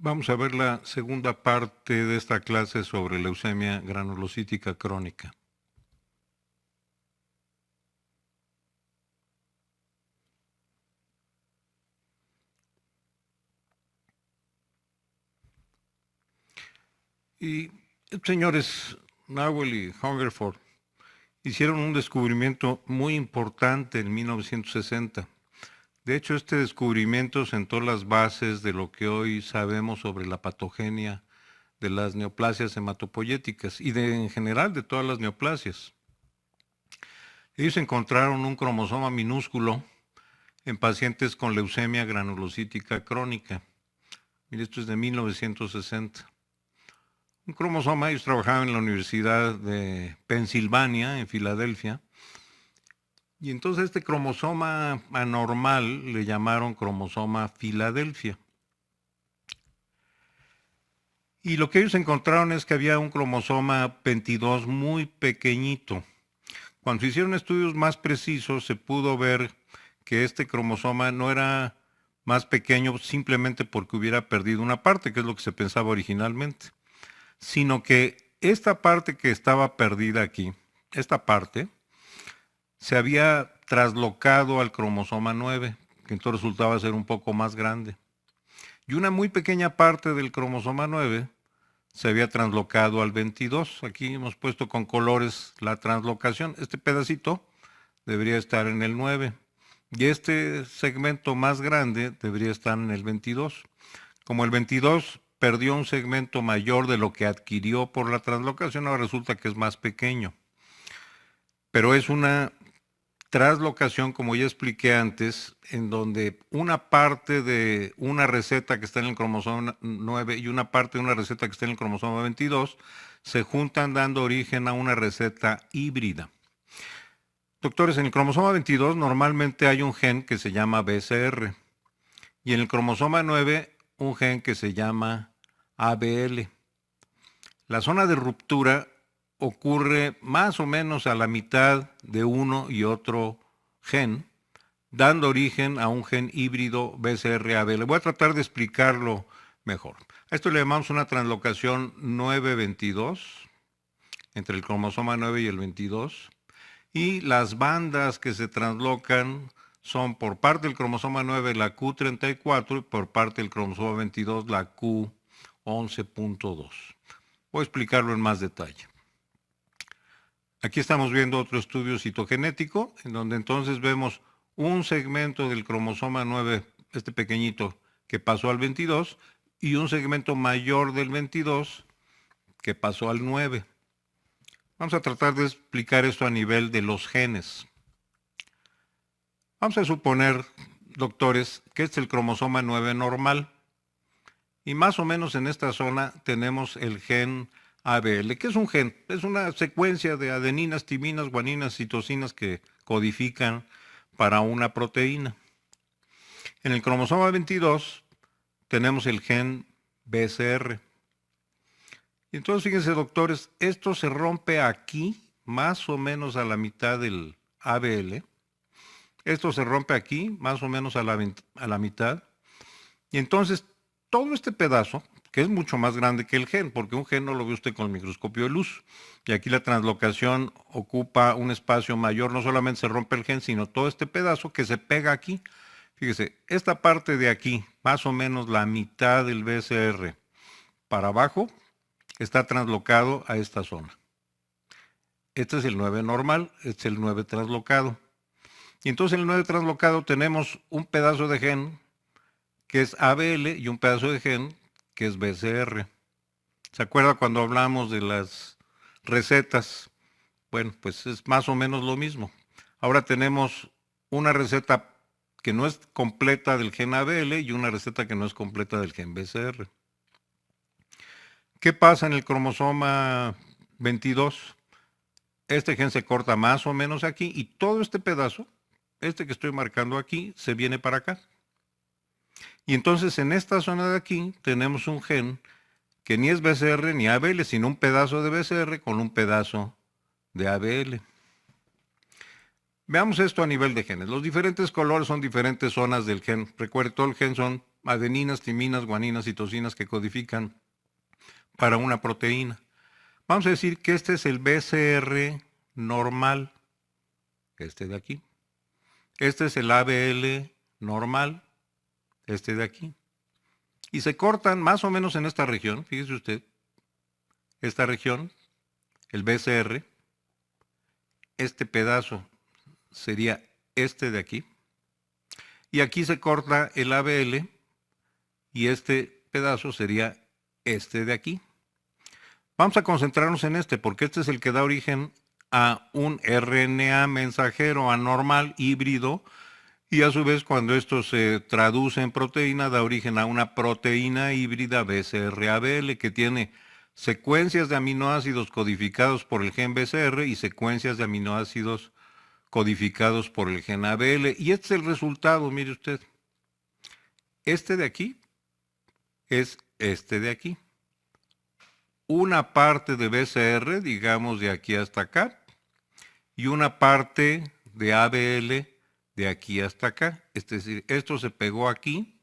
Vamos a ver la segunda parte de esta clase sobre leucemia granulocítica crónica. Y señores Nowell y Hungerford hicieron un descubrimiento muy importante en 1960. De hecho, este descubrimiento sentó las bases de lo que hoy sabemos sobre la patogenia de las neoplasias hematopoyéticas y en general de todas las neoplasias. Ellos encontraron un cromosoma minúsculo en pacientes con leucemia granulocítica crónica. Mire, esto es de 1960. Un cromosoma, ellos trabajaban en la Universidad de Pensilvania, en Filadelfia, y entonces este cromosoma anormal le llamaron cromosoma Filadelfia. Y lo que ellos encontraron es que había un cromosoma 22 muy pequeñito. Cuando se hicieron estudios más precisos, se pudo ver que este cromosoma no era más pequeño simplemente porque hubiera perdido una parte, que es lo que se pensaba originalmente, sino que esta parte que estaba perdida aquí, esta parte, se había traslocado al cromosoma 9, que entonces resultaba ser un poco más grande. Y una muy pequeña parte del cromosoma 9 se había translocado al 22. Aquí hemos puesto con colores la translocación. Este pedacito debería estar en el 9 y este segmento más grande debería estar en el 22. Como el 22 perdió un segmento mayor de lo que adquirió por la translocación, ahora resulta que es más pequeño. Pero es una translocación, como ya expliqué antes, en donde una parte de una receta que está en el cromosoma 9 y una parte de una receta que está en el cromosoma 22 se juntan dando origen a una receta híbrida. Doctores, en el cromosoma 22 normalmente hay un gen que se llama BCR y en el cromosoma 9 un gen que se llama ABL. La zona de ruptura ocurre más o menos a la mitad de uno y otro gen, dando origen a un gen híbrido BCR-ABL. Voy a tratar de explicarlo mejor. A esto le llamamos una translocación 9-22, entre el cromosoma 9 y el 22, y las bandas que se translocan son por parte del cromosoma 9 la Q34 y por parte del cromosoma 22 la Q11.2. Voy a explicarlo en más detalle. Aquí estamos viendo otro estudio citogenético, en donde entonces vemos un segmento del cromosoma 9, este pequeñito, que pasó al 22, y un segmento mayor del 22 que pasó al 9. Vamos a tratar de explicar esto a nivel de los genes. Vamos a suponer, doctores, que este es el cromosoma 9 normal. Y más o menos en esta zona tenemos el gen ABL. ¿Qué es un gen? Es una secuencia de adeninas, timinas, guaninas, citosinas que codifican para una proteína. En el cromosoma 22 tenemos el gen BCR. Y entonces, fíjense, doctores, esto se rompe aquí, más o menos a la mitad del ABL. Esto se rompe aquí, más o menos a la mitad. Y entonces, todo este pedazo, que es mucho más grande que el gen, porque un gen no lo ve usted con el microscopio de luz. Y aquí la translocación ocupa un espacio mayor, no solamente se rompe el gen, sino todo este pedazo que se pega aquí. Fíjese, esta parte de aquí, más o menos la mitad del BCR para abajo, está translocado a esta zona. Este es el 9 normal, este es el 9 translocado. Y entonces en el 9 translocado tenemos un pedazo de gen que es ABL y un pedazo de gen que es BCR. ¿Se acuerda cuando hablamos de las recetas? Bueno, pues es más o menos lo mismo. Ahora tenemos una receta que no es completa del gen ABL y una receta que no es completa del gen BCR. ¿Qué pasa en el cromosoma 22? Este gen se corta más o menos aquí y todo este pedazo, este que estoy marcando aquí, se viene para acá. Y entonces en esta zona de aquí tenemos un gen que ni es BCR ni ABL, sino un pedazo de BCR con un pedazo de ABL. Veamos esto a nivel de genes. Los diferentes colores son diferentes zonas del gen. Recuerde, todo el gen son adeninas, timinas, guaninas, citosinas que codifican para una proteína. Vamos a decir que este es el BCR normal, este de aquí. Este es el ABL normal, este de aquí. Y se cortan más o menos en esta región, fíjese usted, esta región, el BCR, este pedazo sería este de aquí, y aquí se corta el ABL, y este pedazo sería este de aquí. Vamos a concentrarnos en este, porque este es el que da origen a un RNA mensajero anormal híbrido, y a su vez cuando esto se traduce en proteína da origen a una proteína híbrida BCR-ABL que tiene secuencias de aminoácidos codificados por el gen BCR y secuencias de aminoácidos codificados por el gen ABL. Y este es el resultado, mire usted. Este de aquí es este de aquí. Una parte de BCR, digamos de aquí hasta acá, y una parte de ABL de aquí hasta acá. Es decir, esto se pegó aquí,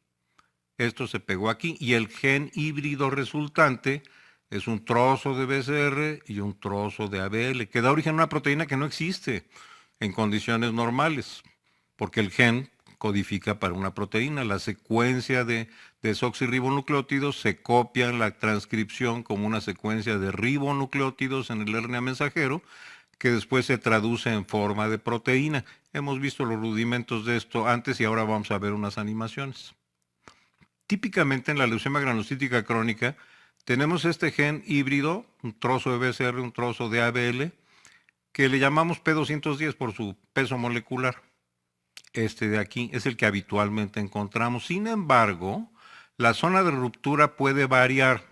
esto se pegó aquí, y el gen híbrido resultante es un trozo de BCR y un trozo de ABL, que da origen a una proteína que no existe en condiciones normales, porque el gen codifica para una proteína. La secuencia de desoxirribonucleótidos se copia en la transcripción como una secuencia de ribonucleótidos en el RNA mensajero, que después se traduce en forma de proteína. Hemos visto los rudimentos de esto antes y ahora vamos a ver unas animaciones. Típicamente en la leucemia granulocítica crónica tenemos este gen híbrido, un trozo de BCR, un trozo de ABL, que le llamamos P210 por su peso molecular. Este de aquí es el que habitualmente encontramos. Sin embargo, la zona de ruptura puede variar.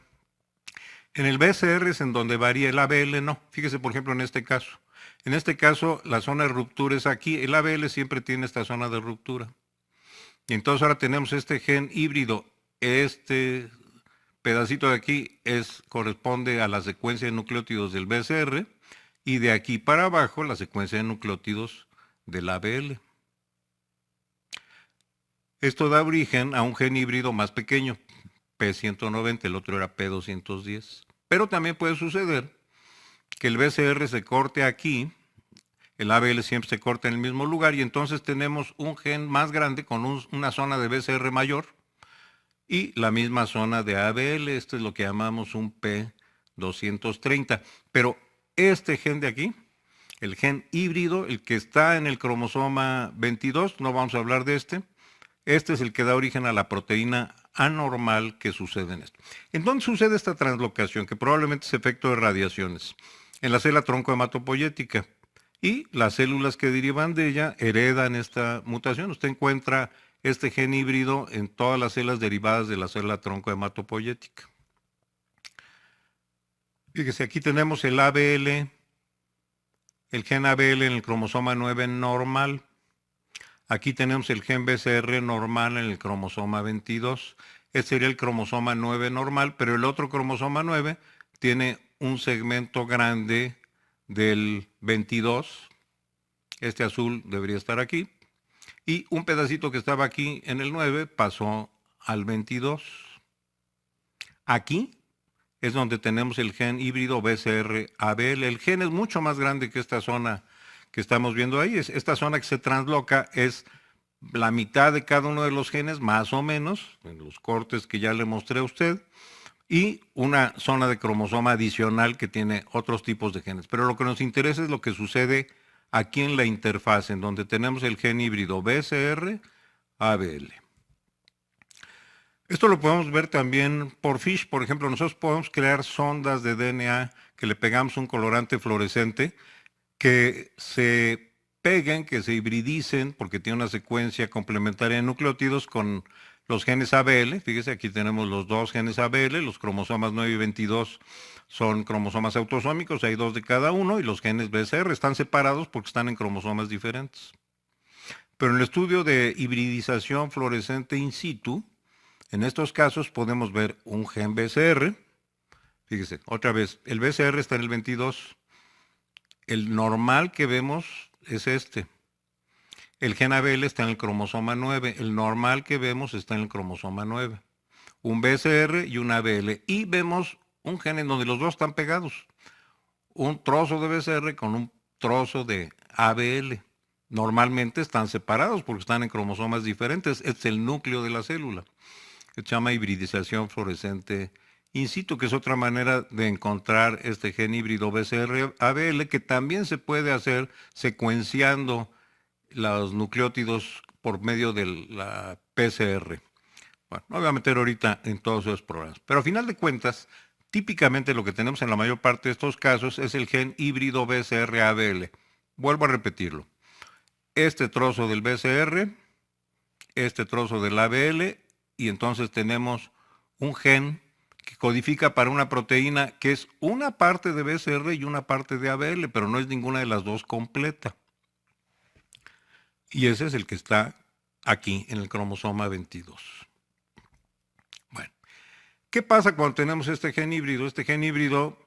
En el BCR es en donde varía, el ABL no. Fíjese, por ejemplo, en este caso. En este caso, la zona de ruptura es aquí. El ABL siempre tiene esta zona de ruptura. Y entonces ahora tenemos este gen híbrido. Este pedacito de aquí corresponde a la secuencia de nucleótidos del BCR y de aquí para abajo la secuencia de nucleótidos del ABL. Esto da origen a un gen híbrido más pequeño, P190, el otro era P210. Pero también puede suceder que el BCR se corte aquí, el ABL siempre se corta en el mismo lugar y entonces tenemos un gen más grande con una zona de BCR mayor y la misma zona de ABL. Esto es lo que llamamos un P230. Pero este gen de aquí, el gen híbrido, el que está en el cromosoma 22, no vamos a hablar de este es el que da origen a la proteína anormal que sucede en esto. ¿En dónde sucede esta translocación? Que probablemente es efecto de radiaciones. En la célula tronco hematopoyética. Y las células que derivan de ella heredan esta mutación. Usted encuentra este gen híbrido en todas las células derivadas de la célula tronco hematopoyética. Fíjese, aquí tenemos el ABL, el gen ABL en el cromosoma 9 normal. Aquí tenemos el gen BCR normal en el cromosoma 22. Este sería el cromosoma 9 normal, pero el otro cromosoma 9 tiene un segmento grande del 22. Este azul debería estar aquí. Y un pedacito que estaba aquí en el 9 pasó al 22. Aquí es donde tenemos el gen híbrido BCR-ABL. El gen es mucho más grande que esta zona que estamos viendo ahí. Esta zona que se transloca es la mitad de cada uno de los genes, más o menos, en los cortes que ya le mostré a usted, y una zona de cromosoma adicional que tiene otros tipos de genes. Pero lo que nos interesa es lo que sucede aquí en la interfaz, en donde tenemos el gen híbrido BCR-ABL. Esto lo podemos ver también por FISH. Por ejemplo, nosotros podemos crear sondas de DNA que le pegamos un colorante fluorescente, que se peguen, que se hibridicen, porque tiene una secuencia complementaria de nucleótidos con los genes ABL. Fíjese, aquí tenemos los dos genes ABL, los cromosomas 9 y 22 son cromosomas autosómicos, hay dos de cada uno, y los genes BCR están separados porque están en cromosomas diferentes. Pero en el estudio de hibridización fluorescente in situ, en estos casos podemos ver un gen BCR. Fíjese, otra vez, el BCR está en el 22. El normal que vemos es este. El gen ABL está en el cromosoma 9, el normal que vemos está en el cromosoma 9. Un BCR y un ABL. Y vemos un gen en donde los dos están pegados. Un trozo de BCR con un trozo de ABL. Normalmente están separados porque están en cromosomas diferentes. Es el núcleo de la célula. Se llama hibridización fluorescente in situ, que es otra manera de encontrar este gen híbrido BCR-ABL, que también se puede hacer secuenciando los nucleótidos por medio de la PCR. Bueno, no voy a meter ahorita en todos esos programas, pero a final de cuentas, típicamente lo que tenemos en la mayor parte de estos casos es el gen híbrido BCR-ABL. Vuelvo a repetirlo. Este trozo del BCR, este trozo del ABL, y entonces tenemos un gen que codifica para una proteína que es una parte de BCR y una parte de ABL, pero no es ninguna de las dos completa. Y ese es el que está aquí en el cromosoma 22. Bueno, ¿qué pasa cuando tenemos este gen híbrido? Este gen híbrido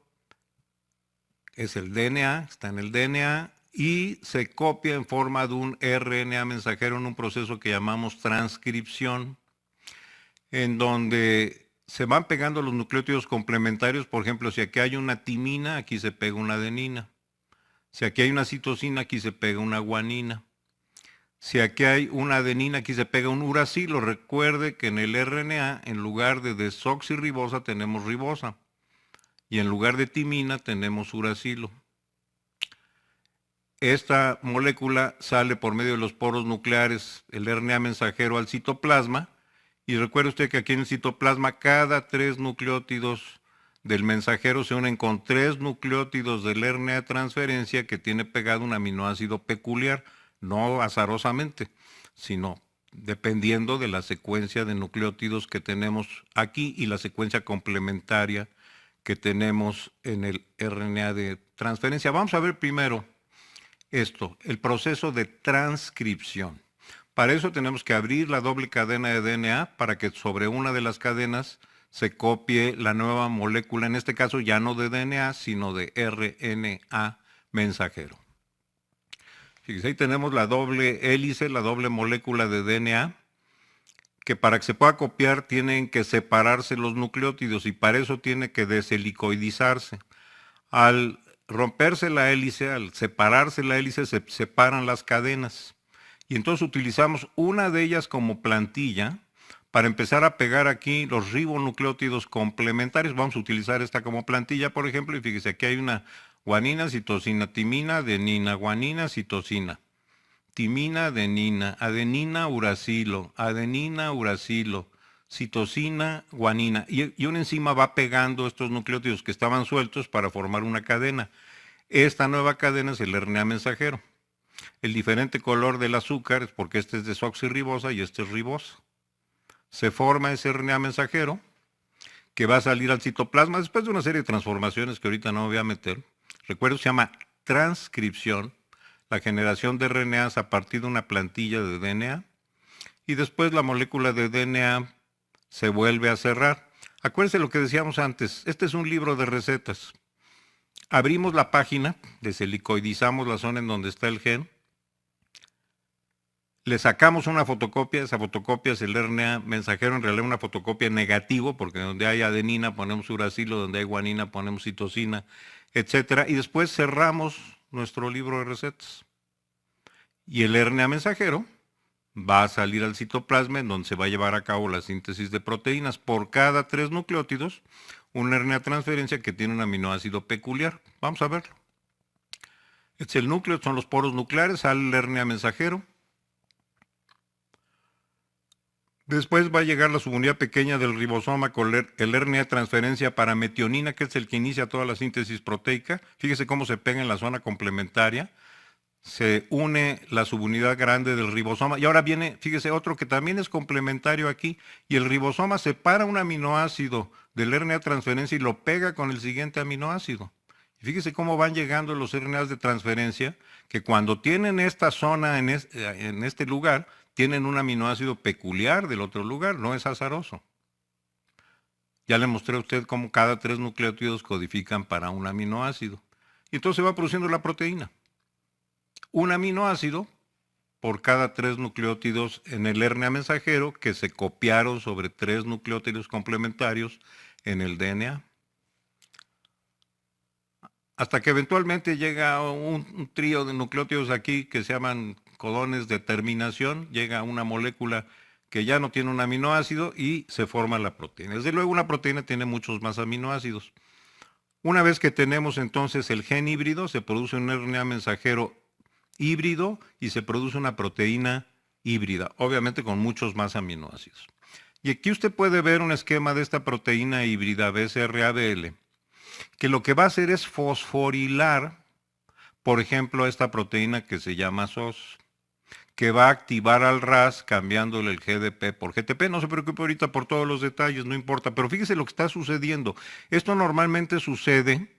es el DNA, está en el DNA y se copia en forma de un RNA mensajero en un proceso que llamamos transcripción, en donde se van pegando los nucleótidos complementarios. Por ejemplo, si aquí hay una timina, aquí se pega una adenina. Si aquí hay una citosina, aquí se pega una guanina. Si aquí hay una adenina, aquí se pega un uracilo. Recuerde que en el RNA, en lugar de desoxirribosa, tenemos ribosa. Y en lugar de timina, tenemos uracilo. Esta molécula sale por medio de los poros nucleares, el RNA mensajero al citoplasma. Y recuerde usted que aquí en el citoplasma cada 3 nucleótidos del mensajero se unen con 3 nucleótidos del RNA de transferencia que tiene pegado un aminoácido peculiar, no azarosamente, sino dependiendo de la secuencia de nucleótidos que tenemos aquí y la secuencia complementaria que tenemos en el RNA de transferencia. Vamos a ver primero esto, el proceso de transcripción. Para eso tenemos que abrir la doble cadena de DNA para que sobre una de las cadenas se copie la nueva molécula, en este caso ya no de DNA, sino de RNA mensajero. Fíjense, ahí tenemos la doble hélice, la doble molécula de DNA, que para que se pueda copiar tienen que separarse los nucleótidos y para eso tiene que deshelicoidizarse. Al romperse la hélice, al separarse la hélice, se separan las cadenas. Y entonces utilizamos una de ellas como plantilla para empezar a pegar aquí los ribonucleótidos complementarios. Vamos a utilizar esta como plantilla, por ejemplo, y fíjese, aquí hay una guanina, citosina, timina, adenina, guanina, citosina, timina, adenina, uracilo, citosina, guanina. Y una enzima va pegando estos nucleótidos que estaban sueltos para formar una cadena. Esta nueva cadena es el RNA mensajero. El diferente color del azúcar es porque este es desoxirribosa y este es ribosa. Se forma ese RNA mensajero que va a salir al citoplasma después de una serie de transformaciones que ahorita no me voy a meter. Recuerdo, se llama transcripción, la generación de RNAs a partir de una plantilla de DNA, y después la molécula de DNA se vuelve a cerrar. Acuérdense lo que decíamos antes, este es un libro de recetas. Abrimos la página, deshelicoidizamos la zona en donde está el gen, le sacamos una fotocopia, esa fotocopia es el RNA mensajero, en realidad una fotocopia negativo, porque donde hay adenina ponemos uracilo, donde hay guanina ponemos citosina, etcétera, y después cerramos nuestro libro de recetas. Y el RNA mensajero va a salir al citoplasma, en donde se va a llevar a cabo la síntesis de proteínas. Por cada 3 nucleótidos, un RNA transferencia que tiene un aminoácido peculiar. Vamos a verlo. Este es el núcleo, son los poros nucleares, sale el RNA mensajero. Después va a llegar la subunidad pequeña del ribosoma con el RNA de transferencia para metionina, que es el que inicia toda la síntesis proteica. Fíjese cómo se pega en la zona complementaria. Se une la subunidad grande del ribosoma. Y ahora viene, fíjese, otro que también es complementario aquí. Y el ribosoma separa un aminoácido del RNA de transferencia y lo pega con el siguiente aminoácido. Y fíjese cómo van llegando los RNAs de transferencia, que cuando tienen esta zona en este lugar, tienen un aminoácido peculiar del otro lugar, no es azaroso. Ya le mostré a usted cómo cada 3 nucleótidos codifican para un aminoácido. Y entonces se va produciendo la proteína. Un aminoácido por cada 3 nucleótidos en el RNA mensajero que se copiaron sobre 3 nucleótidos complementarios en el DNA. Hasta que eventualmente llega un trío de nucleótidos aquí que se llaman codones de terminación, llega una molécula que ya no tiene un aminoácido y se forma la proteína. Desde luego una proteína tiene muchos más aminoácidos. Una vez que tenemos entonces el gen híbrido, se produce un RNA mensajero híbrido y se produce una proteína híbrida, obviamente con muchos más aminoácidos. Y aquí usted puede ver un esquema de esta proteína híbrida BCR-ABL, que lo que va a hacer es fosforilar, por ejemplo, esta proteína que se llama SOS, que va a activar al RAS cambiándole el GDP por GTP. No se preocupe ahorita por todos los detalles, no importa, pero fíjese lo que está sucediendo. Esto normalmente sucede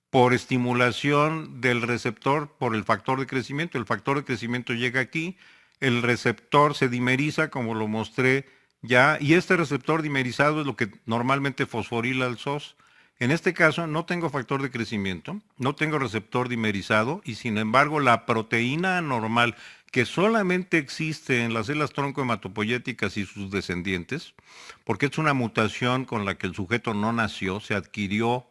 por estimulación del receptor por el factor de crecimiento. El factor de crecimiento llega aquí, el receptor se dimeriza, como lo mostré ya, y este receptor dimerizado es lo que normalmente fosforila al SOS. En este caso no tengo factor de crecimiento, no tengo receptor dimerizado y sin embargo la proteína anormal que solamente existe en las células tronco hematopoyéticas y sus descendientes, porque es una mutación con la que el sujeto no nació, se adquirió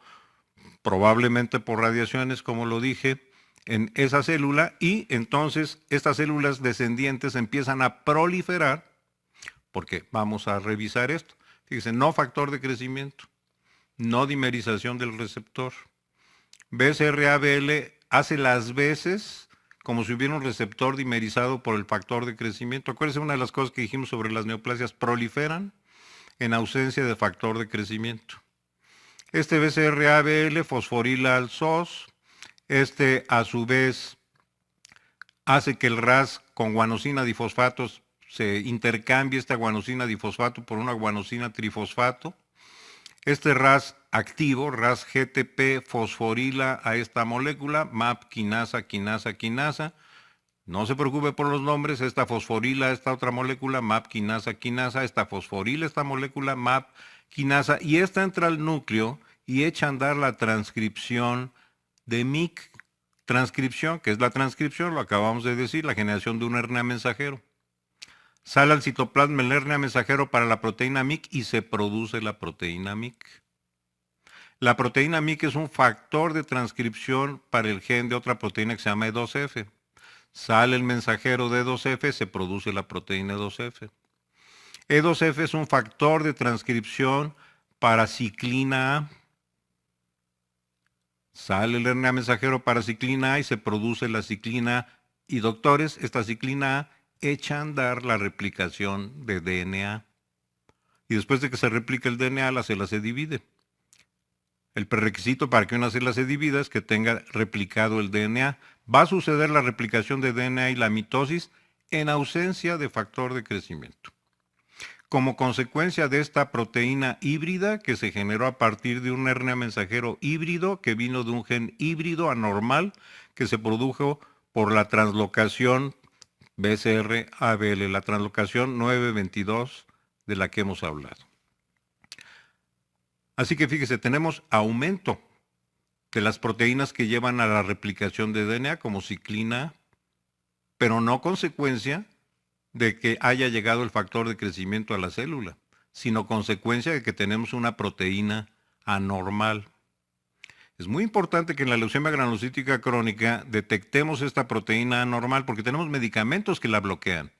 probablemente por radiaciones, como lo dije, en esa célula y entonces estas células descendientes empiezan a proliferar, porque vamos a revisar esto. Fíjense, no factor de crecimiento, no dimerización del receptor. BCR-ABL hace las veces como si hubiera un receptor dimerizado por el factor de crecimiento. Acuérdense una de las cosas que dijimos sobre las neoplasias, proliferan en ausencia de factor de crecimiento. Este BCR-ABL fosforila al SOS, este a su vez hace que el RAS con guanosina difosfatos se intercambie esta guanosina difosfato por una guanosina trifosfato. Este RAS activo, RAS GTP, fosforila a esta molécula, MAP, quinasa. No se preocupe por los nombres, esta fosforila, esta otra molécula, MAP, quinasa, esta fosforila, esta molécula, MAP, quinasa, y esta entra al núcleo y echa a andar la transcripción de MIC. Transcripción, que es la transcripción, lo acabamos de decir, la generación de un RNA mensajero. Sale al citoplasma el RNA mensajero para la proteína MIC y se produce la proteína MIC. La proteína MIC es un factor de transcripción para el gen de otra proteína que se llama E2F. Sale el mensajero de E2F, se produce la proteína E2F. E2F es un factor de transcripción para ciclina A. Sale el RNA mensajero para ciclina A y se produce la ciclina A. Y doctores, esta ciclina A echa a andar la replicación de DNA. Y después de que se replica el DNA, la célula se divide. El prerequisito para que una célula se divida es que tenga replicado el DNA. Va a suceder la replicación de DNA y la mitosis en ausencia de factor de crecimiento. Como consecuencia de esta proteína híbrida que se generó a partir de un RNA mensajero híbrido que vino de un gen híbrido anormal que se produjo por la translocación BCR-ABL, la translocación 922 de la que hemos hablado. Así que fíjese, tenemos aumento de las proteínas que llevan a la replicación de DNA como ciclina, pero no consecuencia de que haya llegado el factor de crecimiento a la célula, sino consecuencia de que tenemos una proteína anormal. Es muy importante que en la leucemia granulocítica crónica detectemos esta proteína anormal porque tenemos medicamentos que la bloquean.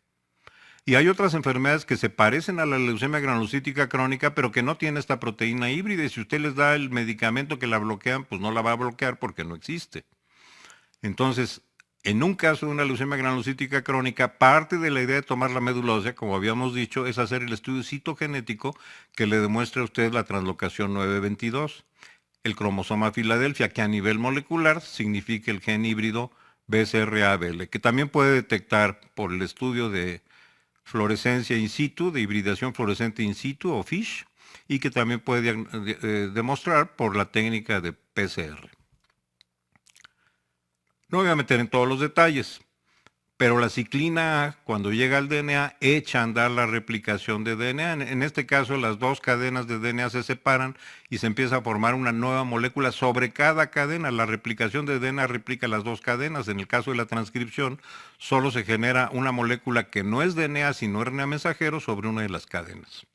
Y hay otras enfermedades que se parecen a la leucemia granulocítica crónica, pero que no tienen esta proteína híbrida. Y si usted les da el medicamento que la bloquean, pues no la va a bloquear porque no existe. Entonces, en un caso de una leucemia granulocítica crónica, parte de la idea de tomar la médula ósea, como habíamos dicho, es hacer el estudio citogenético que le demuestre a usted la translocación 922. El cromosoma Filadelfia, que a nivel molecular significa el gen híbrido BCR-ABL, que también puede detectar por el estudio de fluorescencia in situ, de hibridación fluorescente in situ o FISH, y que también puede demostrar por la técnica de PCR. No voy a meter en todos los detalles, Pero la ciclina A, cuando llega al DNA, echa a andar la replicación de DNA. En este caso, las dos cadenas de DNA se separan y se empieza a formar una nueva molécula sobre cada cadena. La replicación de DNA replica las dos cadenas. En el caso de la transcripción, solo se genera una molécula que no es DNA, sino RNA mensajero sobre una de las cadenas.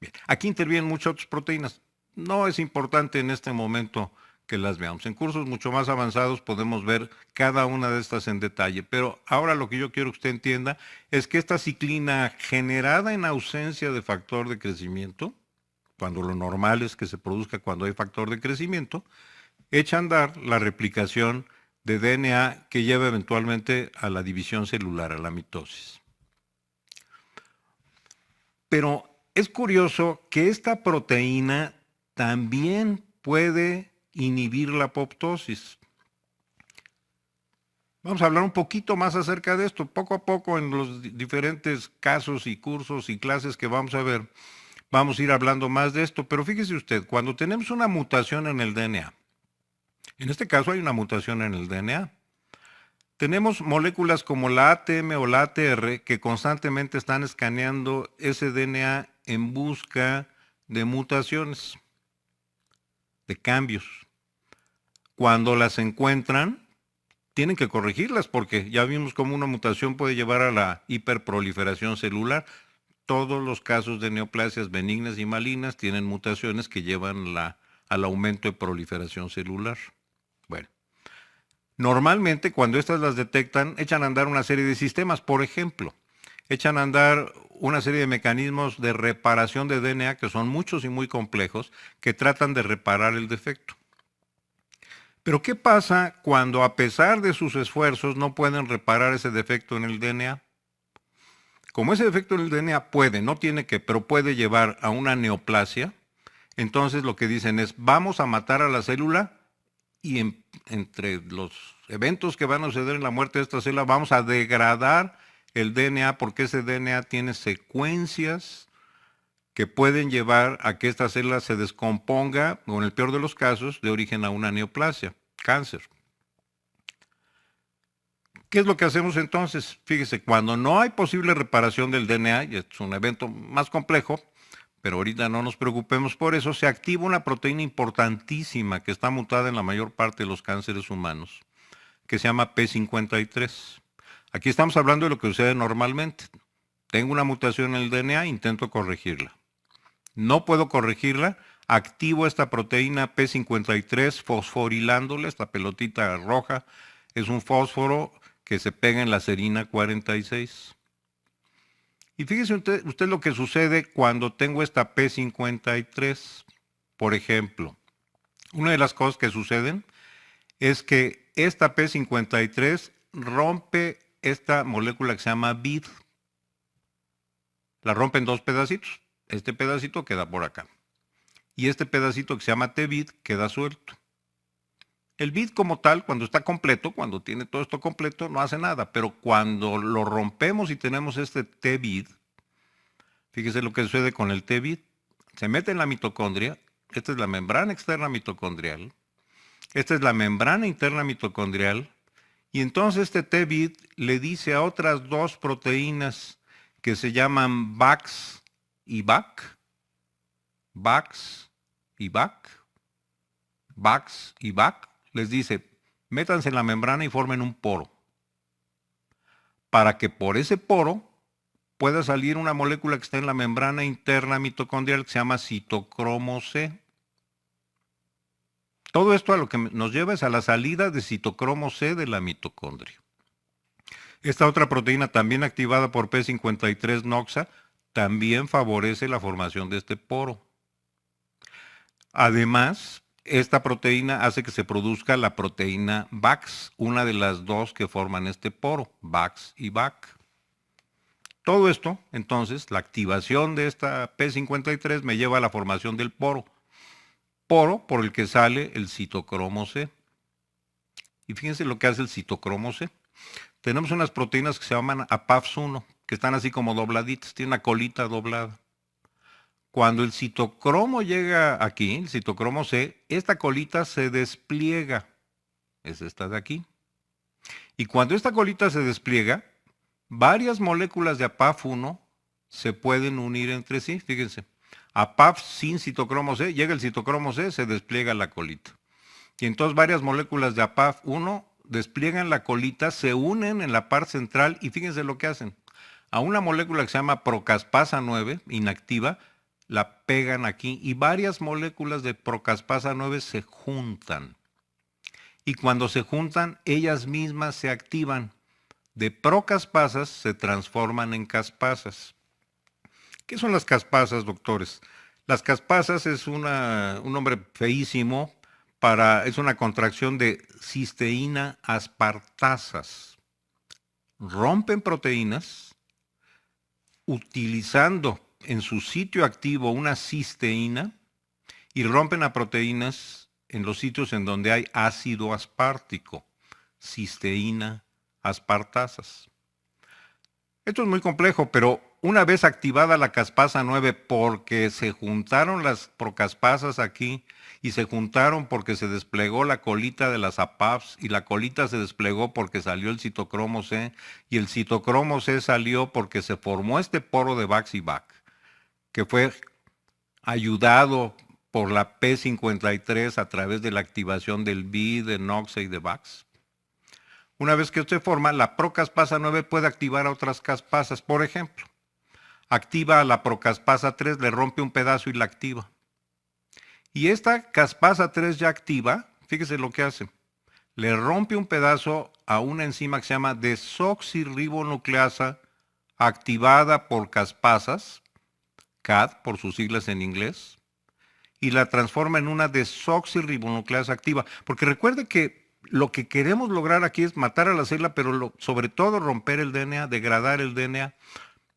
Bien, aquí intervienen muchas otras proteínas. No es importante en este momento que las veamos. En cursos mucho más avanzados podemos ver cada una de estas en detalle, pero ahora lo que yo quiero que usted entienda es que esta ciclina generada en ausencia de factor de crecimiento, cuando lo normal es que se produzca cuando hay factor de crecimiento, echa a andar la replicación de DNA que lleva eventualmente a la división celular, a la mitosis. Pero es curioso que esta proteína también puede inhibir la apoptosis. Vamos a hablar un poquito más acerca de esto. Poco a poco en los diferentes casos y cursos y clases que vamos a ver, vamos a ir hablando más de esto. Pero fíjese usted, cuando tenemos una mutación en el DNA, en este caso hay una mutación en el DNA, tenemos moléculas como la ATM o la ATR que constantemente están escaneando ese DNA en busca de mutaciones, de cambios. Cuando las encuentran, tienen que corregirlas porque ya vimos cómo una mutación puede llevar a la hiperproliferación celular. Todos los casos de neoplasias benignas y malignas tienen mutaciones que llevan al aumento de proliferación celular. Bueno, normalmente cuando estas las detectan, echan a andar una serie de sistemas. Por ejemplo, echan a andar una serie de mecanismos de reparación de DNA que son muchos y muy complejos que tratan de reparar el defecto. Pero ¿qué pasa cuando a pesar de sus esfuerzos no pueden reparar ese defecto en el DNA? Como ese defecto en el DNA puede, no tiene que, pero puede llevar a una neoplasia, entonces lo que dicen es, vamos a matar a la célula y entre los eventos que van a suceder en la muerte de esta célula, vamos a degradar el DNA porque ese DNA tiene secuencias que pueden llevar a que esta célula se descomponga, o en el peor de los casos, de origen a una neoplasia, cáncer. ¿Qué es lo que hacemos entonces? Fíjese, cuando no hay posible reparación del DNA, y es un evento más complejo, pero ahorita no nos preocupemos por eso, se activa una proteína importantísima que está mutada en la mayor parte de los cánceres humanos, que se llama P53. Aquí estamos hablando de lo que sucede normalmente. Tengo una mutación en el DNA, intento corregirla. No puedo corregirla, activo esta proteína P53 fosforilándola, esta pelotita roja, es un fósforo que se pega en la serina 46. Y fíjese usted lo que sucede cuando tengo esta P53. Por ejemplo, una de las cosas que suceden es que esta P53 rompe esta molécula que se llama BID. La rompe en dos pedacitos. Este pedacito queda por acá. Y este pedacito que se llama T-BID queda suelto. El BID como tal, cuando está completo, cuando tiene todo esto completo, no hace nada. Pero cuando lo rompemos y tenemos este T-BID, fíjese lo que sucede con el T-BID. Se mete en la mitocondria. Esta es la membrana externa mitocondrial. Esta es la membrana interna mitocondrial. Y entonces este T-BID le dice a otras dos proteínas que se llaman BAX y BAC, BAX y BAC, BAX y BAC, les dice, métanse en la membrana y formen un poro, para que por ese poro pueda salir una molécula que está en la membrana interna mitocondrial que se llama citocromo C. Todo esto a lo que nos lleva es a la salida de citocromo C de la mitocondria. Esta otra proteína también activada por P53-NOXA también favorece la formación de este poro. Además, esta proteína hace que se produzca la proteína BAX, una de las dos que forman este poro, BAX y BAC. Todo esto, entonces, la activación de esta P53 me lleva a la formación del poro por el que sale el citocromo C. Y fíjense lo que hace el citocromo C. Tenemos unas proteínas que se llaman APAFS1, que están así como dobladitas, tienen una colita doblada. Cuando el citocromo llega aquí, el citocromo C, esta colita se despliega. Es esta de aquí. Y cuando esta colita se despliega, varias moléculas de APAF1 se pueden unir entre sí, fíjense. APAF sin citocromo C, llega el citocromo C, se despliega la colita. Y entonces varias moléculas de APAF1 despliegan la colita, se unen en la parte central y fíjense lo que hacen. A una molécula que se llama procaspasa 9, inactiva, la pegan aquí y varias moléculas de procaspasa 9 se juntan. Y cuando se juntan, ellas mismas se activan. De procaspasas se transforman en caspasas. ¿Qué son las caspasas, doctores? Las caspasas es un nombre feísimo es una contracción de cisteína aspartasas. Rompen proteínas utilizando en su sitio activo una cisteína y rompen a proteínas en los sitios en donde hay ácido aspartico, cisteína aspartasas. Esto es muy complejo, pero una vez activada la caspasa 9 porque se juntaron las procaspasas aquí y se juntaron porque se desplegó la colita de las APAFs y la colita se desplegó porque salió el citocromo C y el citocromo C salió porque se formó este poro de Bax-Bach, que fue ayudado por la P53 a través de la activación del B, de NOX y de Bax. Una vez que se forma, la procaspasa 9 puede activar a otras caspasas. Por ejemplo, activa a la procaspasa 3, le rompe un pedazo y la activa. Y esta caspasa 3 ya activa, fíjese lo que hace. Le rompe un pedazo a una enzima que se llama desoxirribonucleasa activada por caspasas, CAD por sus siglas en inglés, y la transforma en una desoxirribonucleasa activa. Porque recuerde que lo que queremos lograr aquí es matar a la célula, pero sobre todo romper el DNA, degradar el DNA.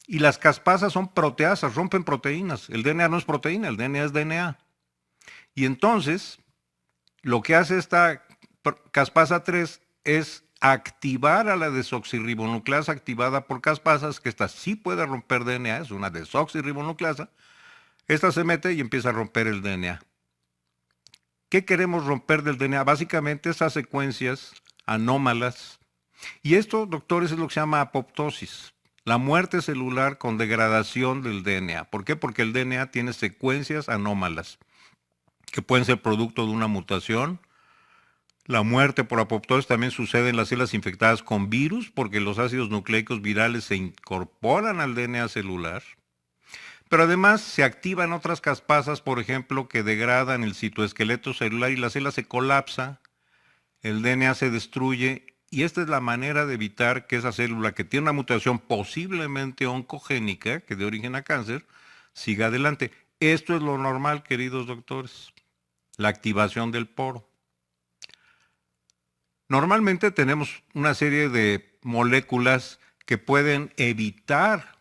Y las caspasas son proteasas, rompen proteínas. El DNA no es proteína, el DNA es DNA. Y entonces, lo que hace esta caspasa 3 es activar a la desoxirribonucleasa activada por caspasas, que esta sí puede romper DNA, es una desoxirribonucleasa. Esta se mete y empieza a romper el DNA. ¿Qué queremos romper del DNA? Básicamente esas secuencias anómalas. Y esto, doctores, es lo que se llama apoptosis. La muerte celular con degradación del DNA. ¿Por qué? Porque el DNA tiene secuencias anómalas que pueden ser producto de una mutación. La muerte por apoptosis también sucede en las células infectadas con virus porque los ácidos nucleicos virales se incorporan al DNA celular. Pero además se activan otras caspasas, por ejemplo, que degradan el citoesqueleto celular y la célula se colapsa, el DNA se destruye y esta es la manera de evitar que esa célula que tiene una mutación posiblemente oncogénica, que de origen a cáncer, siga adelante. Esto es lo normal, queridos doctores, la activación del poro. Normalmente tenemos una serie de moléculas que pueden evitar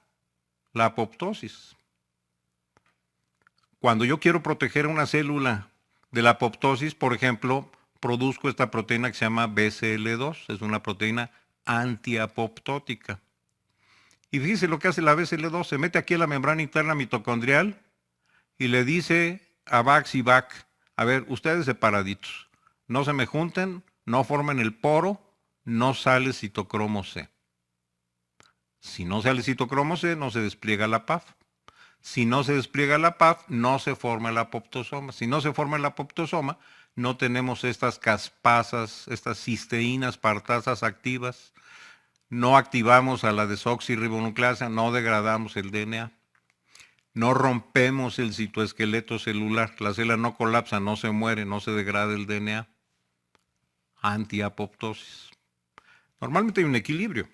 la apoptosis. Cuando yo quiero proteger a una célula de la apoptosis, por ejemplo, produzco esta proteína que se llama BCL2, es una proteína antiapoptótica. Y fíjense lo que hace la BCL2, se mete aquí en la membrana interna mitocondrial y le dice a Bax-Bach, a ver, ustedes separaditos, no se me junten, no formen el poro, no sale citocromo C. Si no sale citocromo C, no se despliega la PAF. Si no se despliega la PAF, no se forma el apoptosoma. Si no se forma el apoptosoma, no tenemos estas caspasas, estas cisteínas aspartasas activas. No activamos a la desoxirribonucleasa, no degradamos el DNA. No rompemos el citoesqueleto celular. La célula no colapsa, no se muere, no se degrada el DNA. Antiapoptosis. Normalmente hay un equilibrio.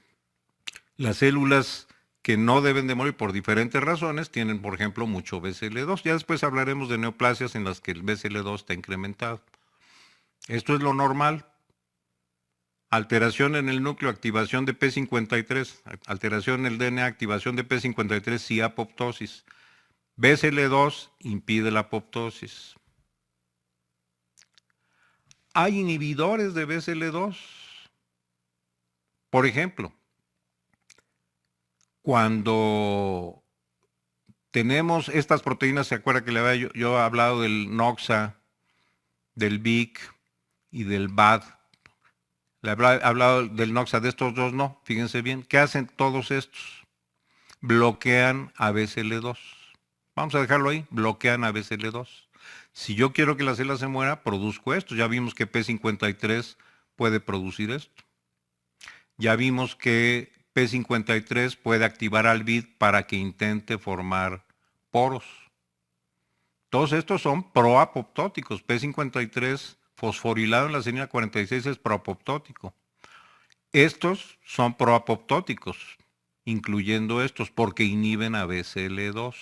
Las células que no deben de morir por diferentes razones tienen, por ejemplo, mucho BCL2. Ya después hablaremos de neoplasias en las que el BCL2 está incrementado. Esto es lo normal. Alteración en el núcleo, activación de P53. Alteración en el DNA, activación de P53, sí apoptosis. BCL2 impide la apoptosis. Hay inhibidores de BCL2. Por ejemplo, cuando tenemos estas proteínas, ¿se acuerda que yo he hablado del NOXA, del BIC y del BAD? Le he hablado del Noxa, de estos dos no. Fíjense bien, ¿qué hacen todos estos? Bloquean a BCL2. Vamos a dejarlo ahí, bloquean a BCL2. Si yo quiero que la célula se muera, produzco esto. Ya vimos que P53 puede producir esto. Ya vimos que P53 puede activar al BID para que intente formar poros. Todos estos son proapoptóticos. P53 fosforilado en la adenina 46 es proapoptótico. Estos son proapoptóticos, incluyendo estos, porque inhiben a BCL2.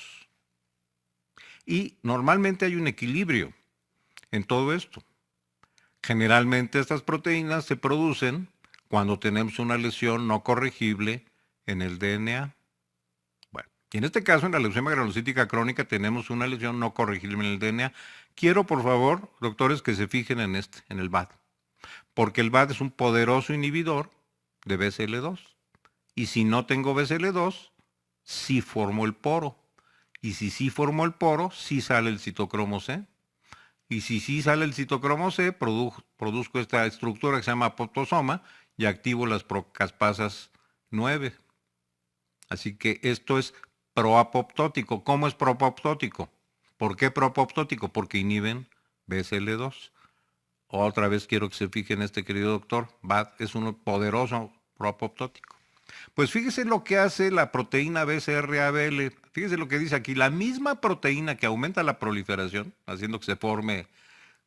Y normalmente hay un equilibrio en todo esto. Generalmente estas proteínas se producen cuando tenemos una lesión no corregible en el DNA. Bueno, y en este caso, en la leucemia granulocítica crónica, tenemos una lesión no corregible en el DNA. Quiero, por favor, doctores, que se fijen en en el BAD, porque el BAD es un poderoso inhibidor de BCL2. Y si no tengo BCL2, sí formo el poro. Y si sí formo el poro, sí sale el citocromo C. Y si sí sale el citocromo C, produzco esta estructura que se llama apoptosoma y activo las procaspasas 9. Así que esto es proapoptótico. ¿Cómo es proapoptótico? ¿Por qué proapoptótico? Porque inhiben BCL2. Otra vez quiero que se fijen este querido doctor. BAD es un poderoso proapoptótico. Pues fíjese lo que hace la proteína BCR-ABL. Fíjese lo que dice aquí. La misma proteína que aumenta la proliferación, haciendo que se forme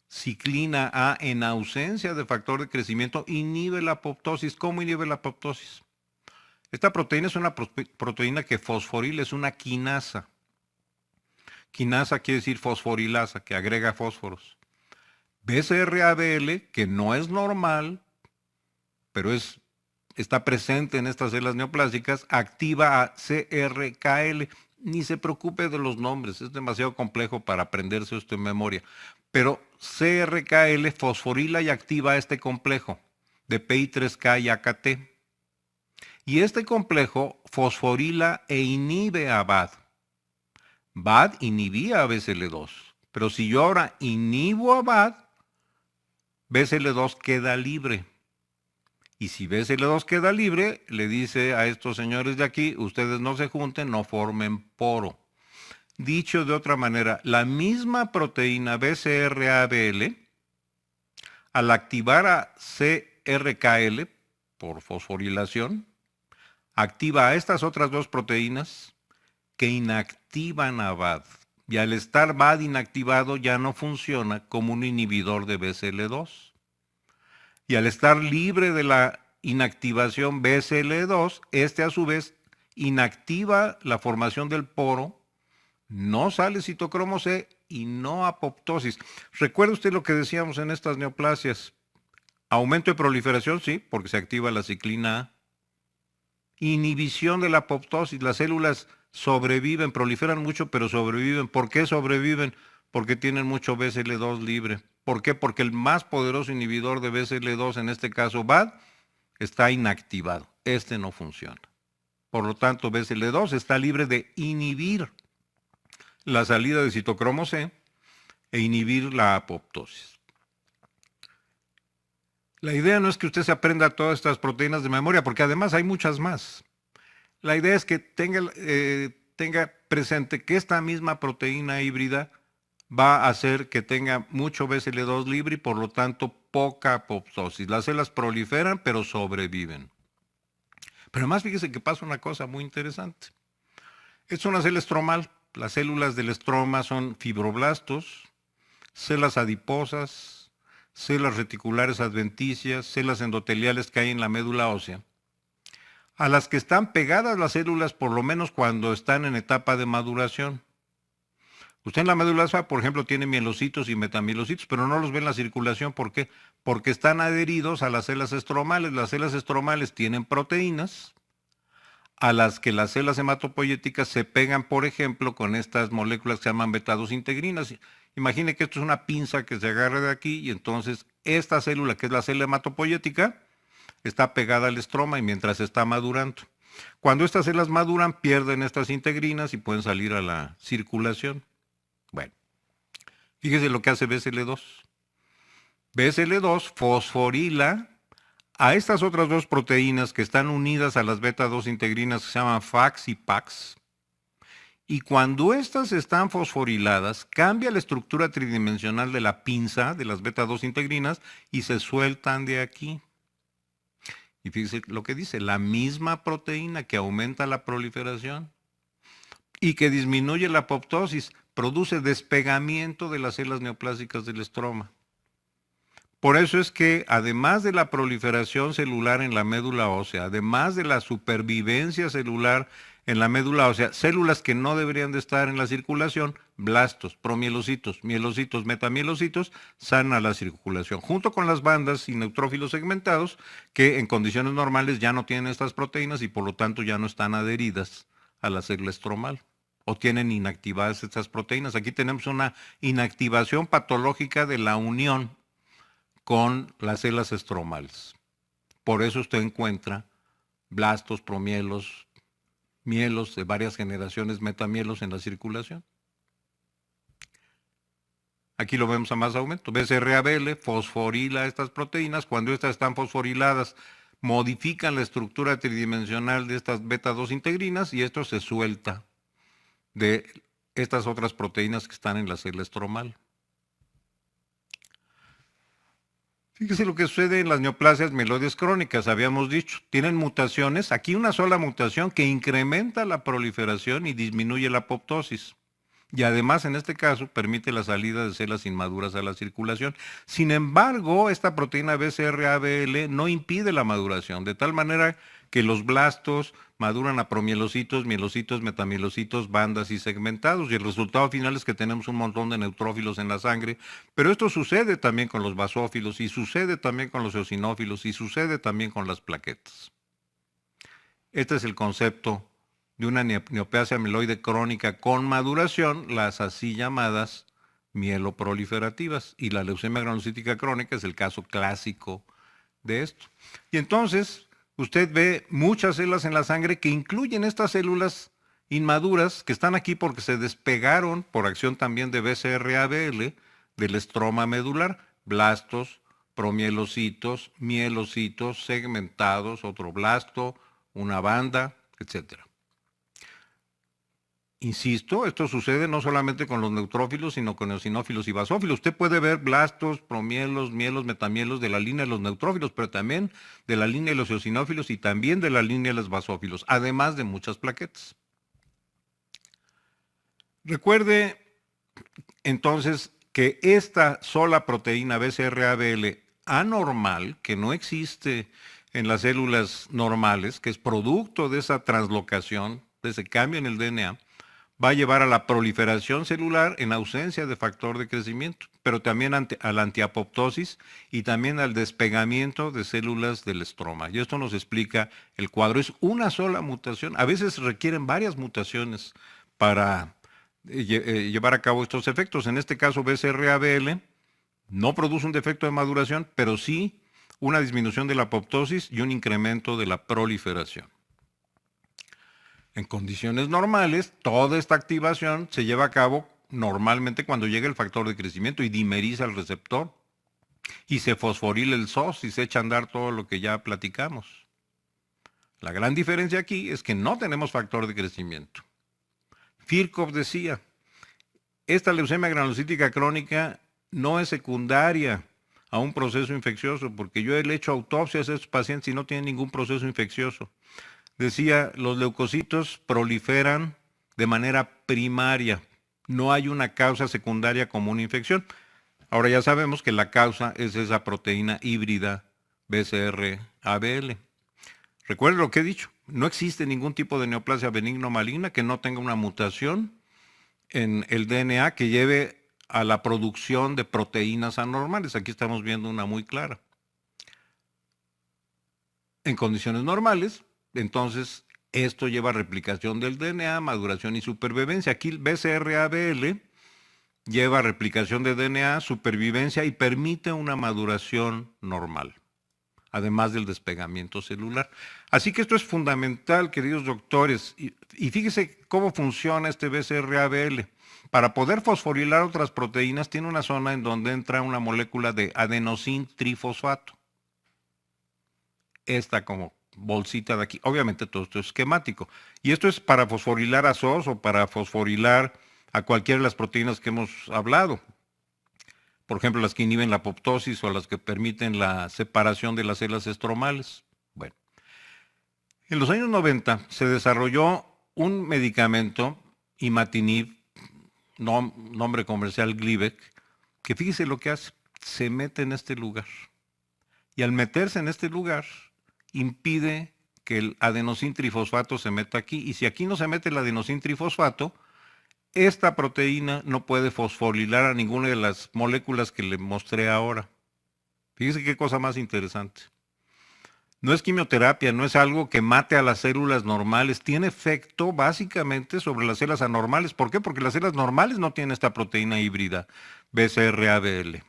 ciclina A en ausencia de factor de crecimiento, inhibe la apoptosis. ¿Cómo inhibe la apoptosis? Esta proteína es una proteína que fosforila, es una quinasa. Quinasa quiere decir fosforilasa, que agrega fósforos. BCR-ABL, que no es normal, pero está presente en estas células neoplásicas, activa a CRKL. Ni se preocupe de los nombres, es demasiado complejo para aprenderse esto en memoria. Pero CRKL fosforila y activa este complejo de PI3K y AKT. Y este complejo fosforila e inhibe a BAD. BAD inhibía a BCL2. Pero si yo ahora inhibo a BAD, BCL2 queda libre. Y si BCL2 queda libre, le dice a estos señores de aquí, ustedes no se junten, no formen poro. Dicho de otra manera, la misma proteína BCR-ABL, al activar a CRKL por fosforilación, activa a estas otras dos proteínas que inactivan a BAD. Y al estar BAD inactivado ya no funciona como un inhibidor de BCL2. Y al estar libre de la inactivación BCL2, este a su vez inactiva la formación del poro, no sale citocromo C y no apoptosis. ¿Recuerda usted lo que decíamos en estas neoplasias? Aumento de proliferación, sí, porque se activa la ciclina A. Inhibición de la apoptosis, las células sobreviven, proliferan mucho, pero sobreviven. ¿Por qué sobreviven? Porque tienen mucho BCL2 libre. ¿Por qué? Porque el más poderoso inhibidor de BCL2, en este caso BAD, está inactivado. Este no funciona. Por lo tanto, BCL2 está libre de inhibir la salida de citocromo C e inhibir la apoptosis. La idea no es que usted se aprenda todas estas proteínas de memoria, porque además hay muchas más. La idea es que tenga presente que esta misma proteína híbrida va a hacer que tenga mucho BCL2 libre y por lo tanto poca apoptosis. Las células proliferan pero sobreviven. Pero además fíjese que pasa una cosa muy interesante. Es una célula estromal. Las células del estroma son fibroblastos, células adiposas, células reticulares adventicias, células endoteliales que hay en la médula ósea, a las que están pegadas las células por lo menos cuando están en etapa de maduración. Usted en la médula ósea, por ejemplo, tiene mielocitos y metamielocitos, pero no los ve en la circulación. ¿Por qué? Porque están adheridos a las células estromales. Las células estromales tienen proteínas a las que las células hematopoyéticas se pegan, por ejemplo, con estas moléculas que se llaman beta-2-integrinas. Imagine que esto es una pinza que se agarra de aquí y entonces esta célula, que es la célula hematopoyética, está pegada al estroma y mientras está madurando. Cuando estas células maduran, pierden estas integrinas y pueden salir a la circulación. Bueno, fíjese lo que hace BCL2. BCL2 fosforila a estas otras dos proteínas que están unidas a las beta 2 integrinas que se llaman FAX y PAX, y cuando estas están fosforiladas, cambia la estructura tridimensional de la pinza de las beta 2 integrinas y se sueltan de aquí. Y fíjese lo que dice, la misma proteína que aumenta la proliferación y que disminuye la apoptosis, produce despegamiento de las células neoplásicas del estroma. Por eso es que, además de la proliferación celular en la médula ósea, además de la supervivencia celular en la médula ósea, células que no deberían de estar en la circulación, blastos, promielocitos, mielocitos, metamielocitos, salen a la circulación, junto con las bandas y neutrófilos segmentados, que en condiciones normales ya no tienen estas proteínas y por lo tanto ya no están adheridas a la célula estromal, o tienen inactivadas estas proteínas. Aquí tenemos una inactivación patológica de la unión con las células estromales. Por eso usted encuentra blastos, promielos, mielos de varias generaciones, metamielos en la circulación. Aquí lo vemos a más aumento. BCR-ABL fosforila estas proteínas. Cuando estas están fosforiladas, modifican la estructura tridimensional de estas beta 2 integrinas y esto se suelta de estas otras proteínas que están en la célula estromal. Fíjese lo que sucede en las neoplasias mieloides crónicas, habíamos dicho. Tienen mutaciones, aquí una sola mutación que incrementa la proliferación y disminuye la apoptosis. Y además, en este caso, permite la salida de células inmaduras a la circulación. Sin embargo, esta proteína BCR-ABL no impide la maduración, de tal manera que los blastos maduran a promielocitos, mielocitos, metamielocitos, bandas y segmentados. Y el resultado final es que tenemos un montón de neutrófilos en la sangre. Pero esto sucede también con los basófilos, y sucede también con los eosinófilos, y sucede también con las plaquetas. Este es el concepto de una neoplasia mieloide crónica con maduración, las así llamadas mieloproliferativas. Y la leucemia granulocítica crónica es el caso clásico de esto. Y entonces, usted ve muchas células en la sangre que incluyen estas células inmaduras que están aquí porque se despegaron por acción también de BCR-ABL del estroma medular, blastos, promielocitos, mielocitos, segmentados, otro blasto, una banda, etc. Insisto, esto sucede no solamente con los neutrófilos, sino con eosinófilos y basófilos. Usted puede ver blastos, promielos, mielos, metamielos de la línea de los neutrófilos, pero también de la línea de los eosinófilos y también de la línea de los basófilos, además de muchas plaquetas. Recuerde entonces que esta sola proteína BCR-ABL anormal, que no existe en las células normales, que es producto de esa translocación, de ese cambio en el DNA, va a llevar a la proliferación celular en ausencia de factor de crecimiento, pero también a la antiapoptosis y también al despegamiento de células del estroma. Y esto nos explica el cuadro. Es una sola mutación. A veces requieren varias mutaciones para llevar a cabo estos efectos. En este caso, BCR-ABL no produce un defecto de maduración, pero sí una disminución de la apoptosis y un incremento de la proliferación. En condiciones normales, toda esta activación se lleva a cabo normalmente cuando llega el factor de crecimiento y dimeriza el receptor y se fosforila el SOS y se echa a andar todo lo que ya platicamos. La gran diferencia aquí es que no tenemos factor de crecimiento. Kirchhoff decía, esta leucemia granulocítica crónica no es secundaria a un proceso infeccioso, porque yo he hecho autopsias a estos pacientes y no tienen ningún proceso infeccioso. Decía, los leucocitos proliferan de manera primaria. No hay una causa secundaria como una infección. Ahora ya sabemos que la causa es esa proteína híbrida BCR-ABL. Recuerden lo que he dicho. No existe ningún tipo de neoplasia benigno maligna que no tenga una mutación en el DNA que lleve a la producción de proteínas anormales. Aquí estamos viendo una muy clara. En condiciones normales, entonces, esto lleva a replicación del DNA, maduración y supervivencia. Aquí el BCR-ABL lleva a replicación de DNA, supervivencia y permite una maduración normal, además del despegamiento celular. Así que esto es fundamental, queridos doctores. Y fíjese cómo funciona este BCR-ABL. Para poder fosforilar otras proteínas, tiene una zona en donde entra una molécula de adenosín trifosfato. esta como bolsita de aquí. Obviamente todo esto es esquemático. Y esto es para fosforilar a SOS o para fosforilar a cualquiera de las proteínas que hemos hablado. Por ejemplo, las que inhiben la apoptosis o las que permiten la separación de las células estromales. Bueno, en los años 90 se desarrolló un medicamento, imatinib, nombre comercial Glivec, que fíjese lo que hace, se mete en este lugar. Y al meterse en este lugar, impide que el adenosín trifosfato se meta aquí. Y si aquí no se mete el adenosín trifosfato, esta proteína no puede fosforilar a ninguna de las moléculas que le mostré ahora. Fíjese qué cosa más interesante. No es quimioterapia, no es algo que mate a las células normales, tiene efecto básicamente sobre las células anormales. ¿Por qué? Porque las células normales no tienen esta proteína híbrida, BCR-ABL.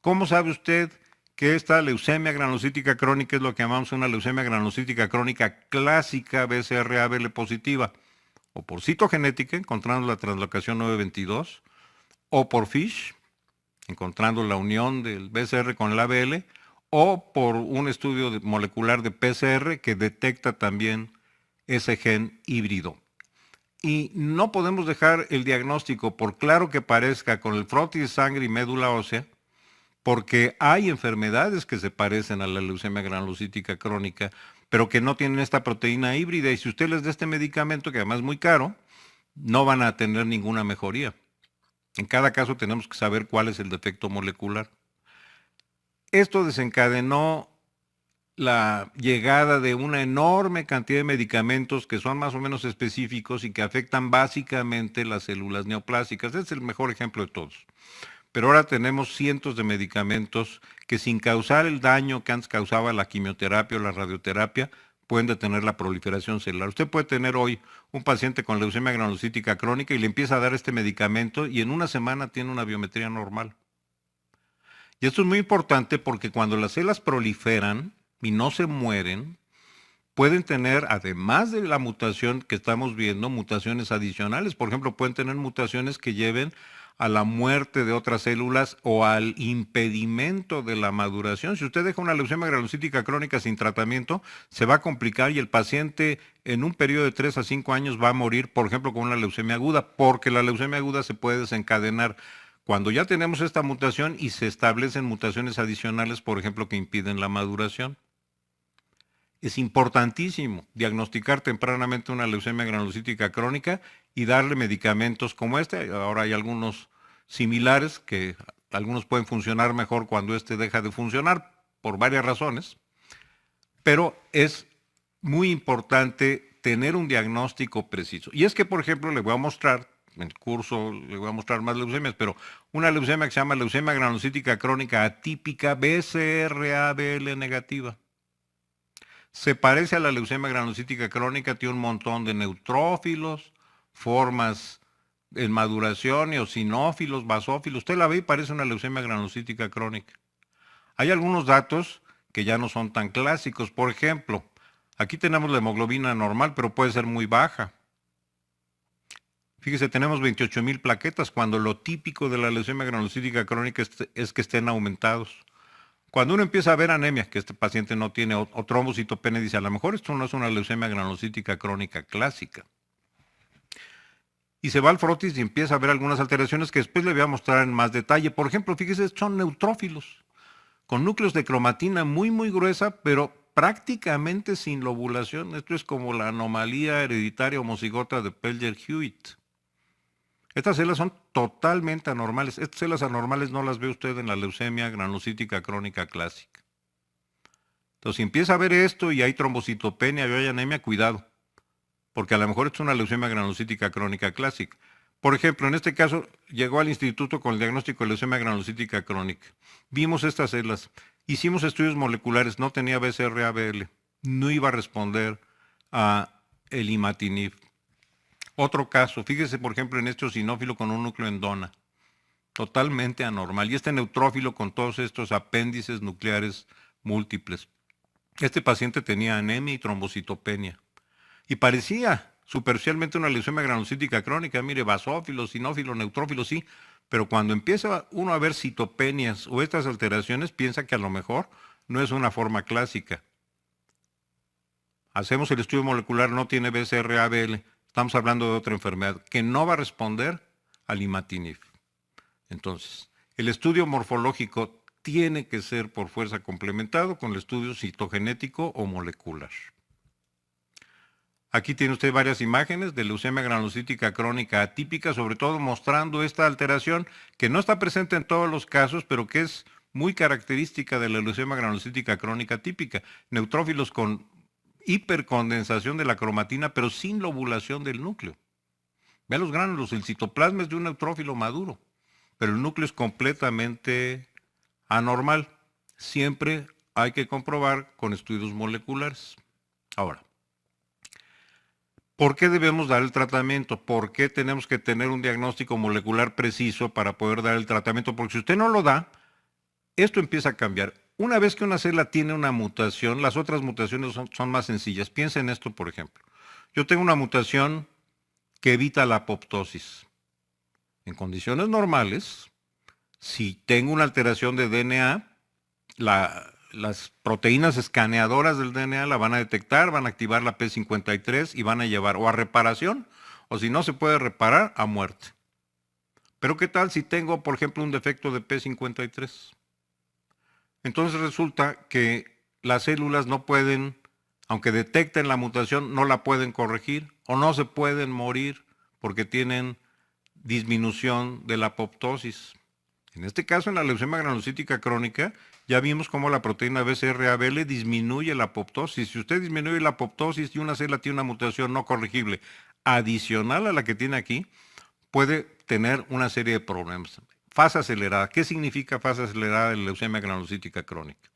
¿Cómo sabe usted que esta leucemia granulocítica crónica es lo que llamamos una leucemia granulocítica crónica clásica BCR-ABL positiva? O por citogenética, encontrando la translocación 922, o por FISH, encontrando la unión del BCR con el ABL, o por un estudio molecular de PCR que detecta también ese gen híbrido. Y no podemos dejar el diagnóstico, por claro que parezca, con el frotis de sangre y médula ósea, porque hay enfermedades que se parecen a la leucemia granulocítica crónica, pero que no tienen esta proteína híbrida, y si usted les da este medicamento, que además es muy caro, no van a tener ninguna mejoría. En cada caso tenemos que saber cuál es el defecto molecular. Esto desencadenó la llegada de una enorme cantidad de medicamentos que son más o menos específicos y que afectan básicamente las células neoplásicas. Este es el mejor ejemplo de todos. Pero ahora tenemos cientos de medicamentos que, sin causar el daño que antes causaba la quimioterapia o la radioterapia, pueden detener la proliferación celular. Usted puede tener hoy un paciente con leucemia granulocítica crónica y le empieza a dar este medicamento y en una semana tiene una biometría normal. Y esto es muy importante porque cuando las células proliferan y no se mueren, pueden tener, además de la mutación que estamos viendo, mutaciones adicionales. Por ejemplo, pueden tener mutaciones que lleven a la muerte de otras células o al impedimento de la maduración. Si usted deja una leucemia granulocítica crónica sin tratamiento, se va a complicar y el paciente en un periodo de 3 a 5 años va a morir, por ejemplo, con una leucemia aguda, porque la leucemia aguda se puede desencadenar cuando ya tenemos esta mutación y se establecen mutaciones adicionales, por ejemplo, que impiden la maduración. Es importantísimo diagnosticar tempranamente una leucemia granulocítica crónica y darle medicamentos como este. Ahora hay algunos similares que algunos pueden funcionar mejor cuando este deja de funcionar por varias razones, pero es muy importante tener un diagnóstico preciso. Y es que, por ejemplo, le voy a mostrar, en el curso le voy a mostrar más leucemias, pero una leucemia que se llama leucemia granulocítica crónica atípica BCR-ABL negativa. Se parece a la leucemia granulocítica crónica, tiene un montón de neutrófilos, formas en maduración, eosinófilos, basófilos. Usted la ve y parece una leucemia granulocítica crónica. Hay algunos datos que ya no son tan clásicos. Por ejemplo, aquí tenemos la hemoglobina normal, pero puede ser muy baja. Fíjese, tenemos 28,000 plaquetas, cuando lo típico de la leucemia granulocítica crónica es que estén aumentados. Cuando uno empieza a ver anemia, que este paciente no tiene, o trombocitopenia, dice, a lo mejor esto no es una leucemia granulocítica crónica clásica. Y se va al frotis y empieza a ver algunas alteraciones que después le voy a mostrar en más detalle. Por ejemplo, fíjese, son neutrófilos, con núcleos de cromatina muy, muy gruesa, pero prácticamente sin lobulación. Esto es como la anomalía hereditaria homocigota de Pelger-Hewitt. Estas células son totalmente anormales. Estas células anormales no las ve usted en la leucemia granulocítica crónica clásica. Entonces, si empieza a ver esto y hay trombocitopenia y hay anemia, cuidado, porque a lo mejor es una leucemia granulocítica crónica clásica. Por ejemplo, en este caso, llegó al instituto con el diagnóstico de leucemia granulocítica crónica. Vimos estas células, hicimos estudios moleculares, no tenía BCR-ABL, no iba a responder a el imatinib. Otro caso, fíjese por ejemplo en este eosinófilo con un núcleo en dona, totalmente anormal, y este neutrófilo con todos estos apéndices nucleares múltiples. Este paciente tenía anemia y trombocitopenia, y parecía superficialmente una leucemia granulocítica crónica, mire, basófilo, sinófilo, neutrófilo, sí, pero cuando empieza uno a ver citopenias o estas alteraciones, piensa que a lo mejor no es una forma clásica, hacemos el estudio molecular, no tiene BCR-ABL, estamos hablando de otra enfermedad que no va a responder al imatinib. Entonces, el estudio morfológico tiene que ser por fuerza complementado con el estudio citogenético o molecular. Aquí tiene usted varias imágenes de leucemia granulocítica crónica atípica, sobre todo mostrando esta alteración que no está presente en todos los casos, pero que es muy característica de la leucemia granulocítica crónica típica. Neutrófilos con hipercondensación de la cromatina, pero sin lobulación del núcleo. Vean los gránulos, el citoplasma es de un neutrófilo maduro, pero el núcleo es completamente anormal. Siempre hay que comprobar con estudios moleculares. Ahora, ¿por qué debemos dar el tratamiento? ¿Por qué tenemos que tener un diagnóstico molecular preciso para poder dar el tratamiento? Porque si usted no lo da, esto empieza a cambiar. Una vez que una célula tiene una mutación, las otras mutaciones son más sencillas. Piensa en esto, por ejemplo. Yo tengo una mutación que evita la apoptosis. En condiciones normales, si tengo una alteración de DNA, las proteínas escaneadoras del DNA la van a detectar, van a activar la P53 y van a llevar o a reparación, o si no se puede reparar, a muerte. Pero ¿qué tal si tengo, por ejemplo, un defecto de P53? Entonces resulta que las células no pueden, aunque detecten la mutación, no la pueden corregir o no se pueden morir porque tienen disminución de la apoptosis. En este caso, en la leucemia granulocítica crónica, ya vimos cómo la proteína BCR-ABL disminuye la apoptosis. Si usted disminuye la apoptosis y una célula tiene una mutación no corregible adicional a la que tiene aquí, puede tener una serie de problemas. Fase acelerada. ¿Qué significa fase acelerada de la leucemia granulocítica crónica?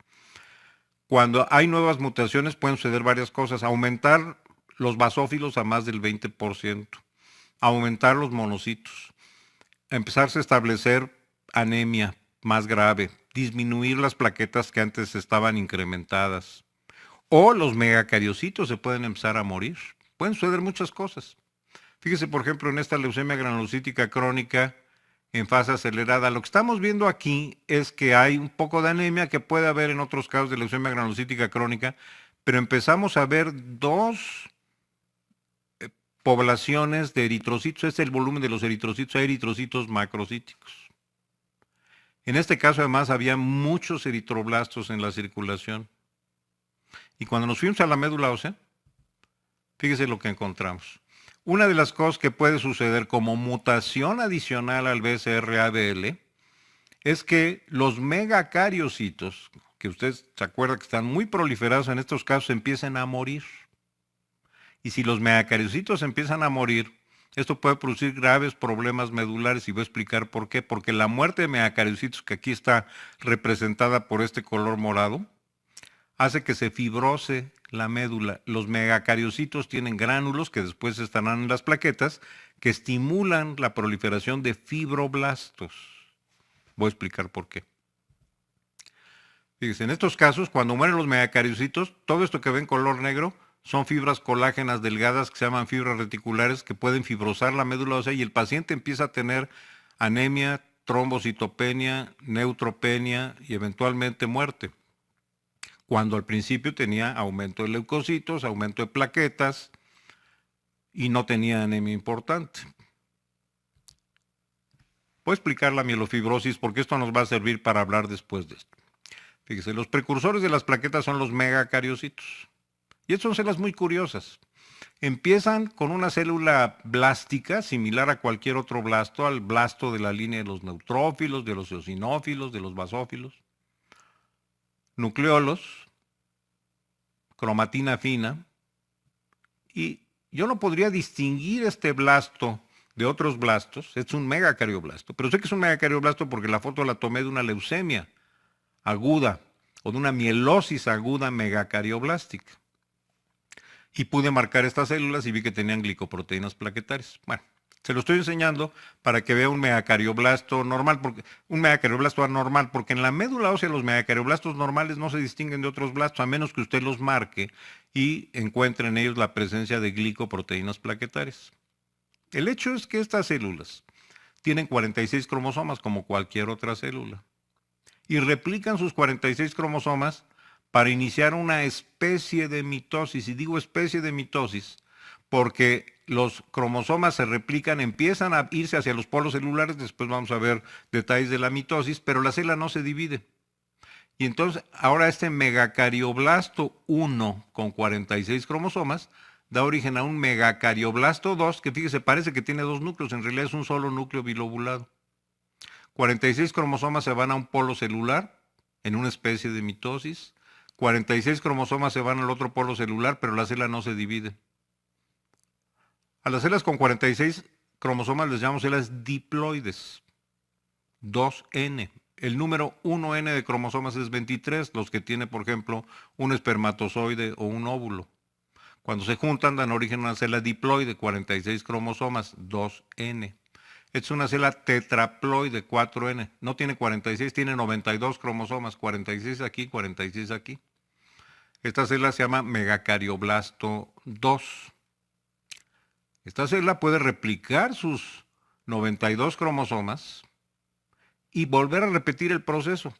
Cuando hay nuevas mutaciones pueden suceder varias cosas. Aumentar los basófilos a más del 20%. Aumentar los monocitos. Empezarse a establecer anemia más grave. Disminuir las plaquetas que antes estaban incrementadas. O los megacariocitos se pueden empezar a morir. Pueden suceder muchas cosas. Fíjese, por ejemplo, en esta leucemia granulocítica crónica en fase acelerada, lo que estamos viendo aquí es que hay un poco de anemia que puede haber en otros casos de leucemia granulocítica crónica, pero empezamos a ver dos poblaciones de eritrocitos. Este es el volumen de los eritrocitos, hay eritrocitos macrocíticos. En este caso, además, había muchos eritroblastos en la circulación. Y cuando nos fuimos a la médula ósea, fíjese lo que encontramos. Una de las cosas que puede suceder como mutación adicional al BCR-ABL es que los megacariocitos, que usted se acuerda que están muy proliferados en estos casos, empiecen a morir. Y si los megacariocitos empiezan a morir, esto puede producir graves problemas medulares y voy a explicar por qué. Porque la muerte de megacariocitos, que aquí está representada por este color morado, hace que se fibrose la médula. Los megacariocitos tienen gránulos que después estarán en las plaquetas que estimulan la proliferación de fibroblastos. Voy a explicar por qué. Fíjense, en estos casos, cuando mueren los megacariocitos, todo esto que ven color negro son fibras colágenas delgadas que se llaman fibras reticulares que pueden fibrosar la médula ósea y el paciente empieza a tener anemia, trombocitopenia, neutropenia y eventualmente muerte. Cuando al principio tenía aumento de leucocitos, aumento de plaquetas y no tenía anemia importante. Voy a explicar la mielofibrosis porque esto nos va a servir para hablar después de esto. Fíjese, los precursores de las plaquetas son los megacariocitos. Y estas son células muy curiosas. Empiezan con una célula blástica similar a cualquier otro blasto, al blasto de la línea de los neutrófilos, de los eosinófilos, de los basófilos. Nucleolos, cromatina fina, y yo no podría distinguir este blasto de otros blastos. Es un megacardioblasto, pero sé que es un megacardioblasto porque la foto la tomé de una leucemia aguda o de una mielosis aguda megacarioblástica. Y pude marcar estas células y vi que tenían glicoproteínas plaquetarias. Bueno, se lo estoy enseñando para que vea un megacardioblasto normal, un megacardioblasto anormal, porque en la médula ósea los megacardioblastos normales no se distinguen de otros blastos, a menos que usted los marque y encuentre en ellos la presencia de glicoproteínas plaquetarias. El hecho es que estas células tienen 46 cromosomas como cualquier otra célula y replican sus 46 cromosomas para iniciar una especie de mitosis. Y digo especie de mitosis porque los cromosomas se replican, empiezan a irse hacia los polos celulares, después vamos a ver detalles de la mitosis, pero la célula no se divide. Y entonces ahora este megacardioblasto 1 con 46 cromosomas da origen a un megacardioblasto 2, que fíjese, parece que tiene dos núcleos, en realidad es un solo núcleo bilobulado. 46 cromosomas se van a un polo celular en una especie de mitosis. 46 cromosomas se van al otro polo celular, pero la célula no se divide. A las células con 46 cromosomas les llamamos células diploides, 2N. El número 1N de cromosomas es 23, los que tiene, por ejemplo, un espermatozoide o un óvulo. Cuando se juntan dan origen a una célula diploide, 46 cromosomas, 2N. Es una célula tetraploide, 4N. No tiene 46, tiene 92 cromosomas, 46 aquí, 46 aquí. Esta célula se llama megacardioblasto 2. Esta célula puede replicar sus 92 cromosomas y volver a repetir el proceso.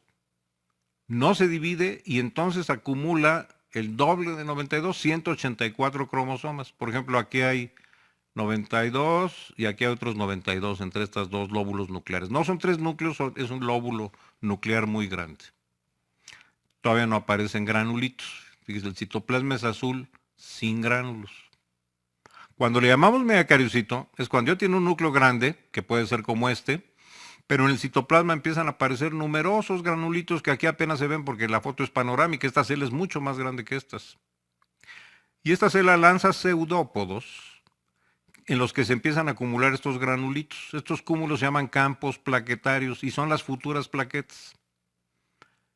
No se divide y entonces acumula el doble de 92, 184 cromosomas. Por ejemplo, aquí hay 92 y aquí hay otros 92 entre estos dos lóbulos nucleares. No son tres núcleos, es un lóbulo nuclear muy grande. Todavía no aparecen granulitos. Fíjese, el citoplasma es azul sin gránulos. Cuando le llamamos megacariocito es cuando ya tiene un núcleo grande, que puede ser como este, pero en el citoplasma empiezan a aparecer numerosos granulitos que aquí apenas se ven porque la foto es panorámica. Esta célula es mucho más grande que estas. Y esta célula lanza pseudópodos en los que se empiezan a acumular estos granulitos. Estos cúmulos se llaman campos plaquetarios y son las futuras plaquetas,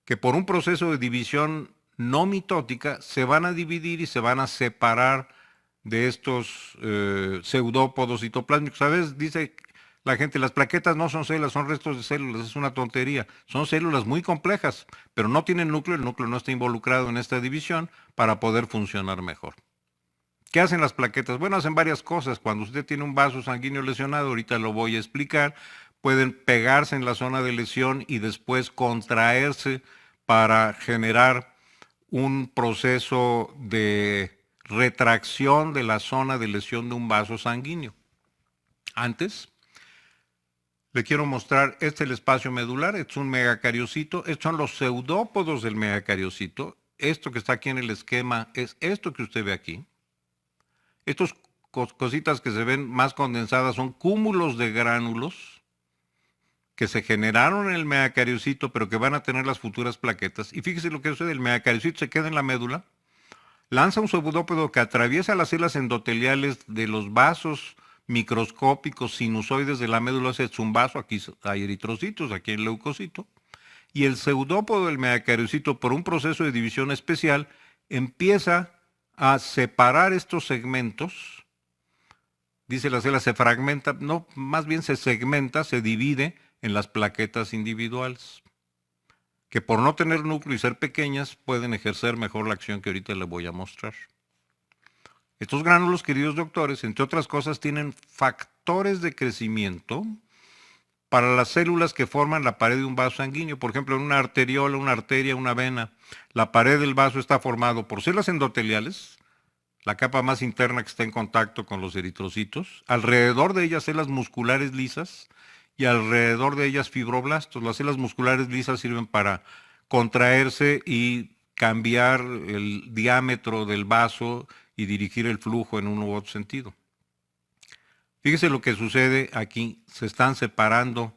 que por un proceso de división no mitótica se van a dividir y se van a separar de estos pseudópodos citoplásmicos. A veces dice la gente, las plaquetas no son células, son restos de células, es una tontería. Son células muy complejas, pero no tienen núcleo, el núcleo no está involucrado en esta división para poder funcionar mejor. ¿Qué hacen las plaquetas? Bueno, hacen varias cosas. Cuando usted tiene un vaso sanguíneo lesionado, ahorita lo voy a explicar, pueden pegarse en la zona de lesión y después contraerse para generar un proceso de retracción de la zona de lesión de un vaso sanguíneo. Antes, le quiero mostrar, este es el espacio medular, este es un megacariocito, estos son los pseudópodos del megacariocito. Esto que está aquí en el esquema es esto que usted ve aquí. Estos cositas que se ven más condensadas son cúmulos de gránulos que se generaron en el megacariocito, pero que van a tener las futuras plaquetas. Y fíjese lo que sucede, el megacariocito se queda en la médula, lanza un pseudópodo que atraviesa las células endoteliales de los vasos microscópicos sinusoides de la médula, es un vaso, aquí hay eritrocitos, aquí hay leucocito, y el pseudópodo del megacariocito, por un proceso de división especial, empieza a separar estos segmentos. Dice la célula se fragmenta, no, más bien se segmenta, se divide en las plaquetas individuales, que por no tener núcleo y ser pequeñas pueden ejercer mejor la acción que ahorita le voy a mostrar. Estos gránulos, queridos doctores, entre otras cosas, tienen factores de crecimiento para las células que forman la pared de un vaso sanguíneo. Por ejemplo, en una arteriola, una arteria, una vena, la pared del vaso está formado por células endoteliales, la capa más interna que está en contacto con los eritrocitos, alrededor de ellas células musculares lisas y alrededor de ellas fibroblastos. Las células musculares lisas sirven para contraerse y cambiar el diámetro del vaso y dirigir el flujo en uno u otro sentido. Fíjese lo que sucede aquí, se están separando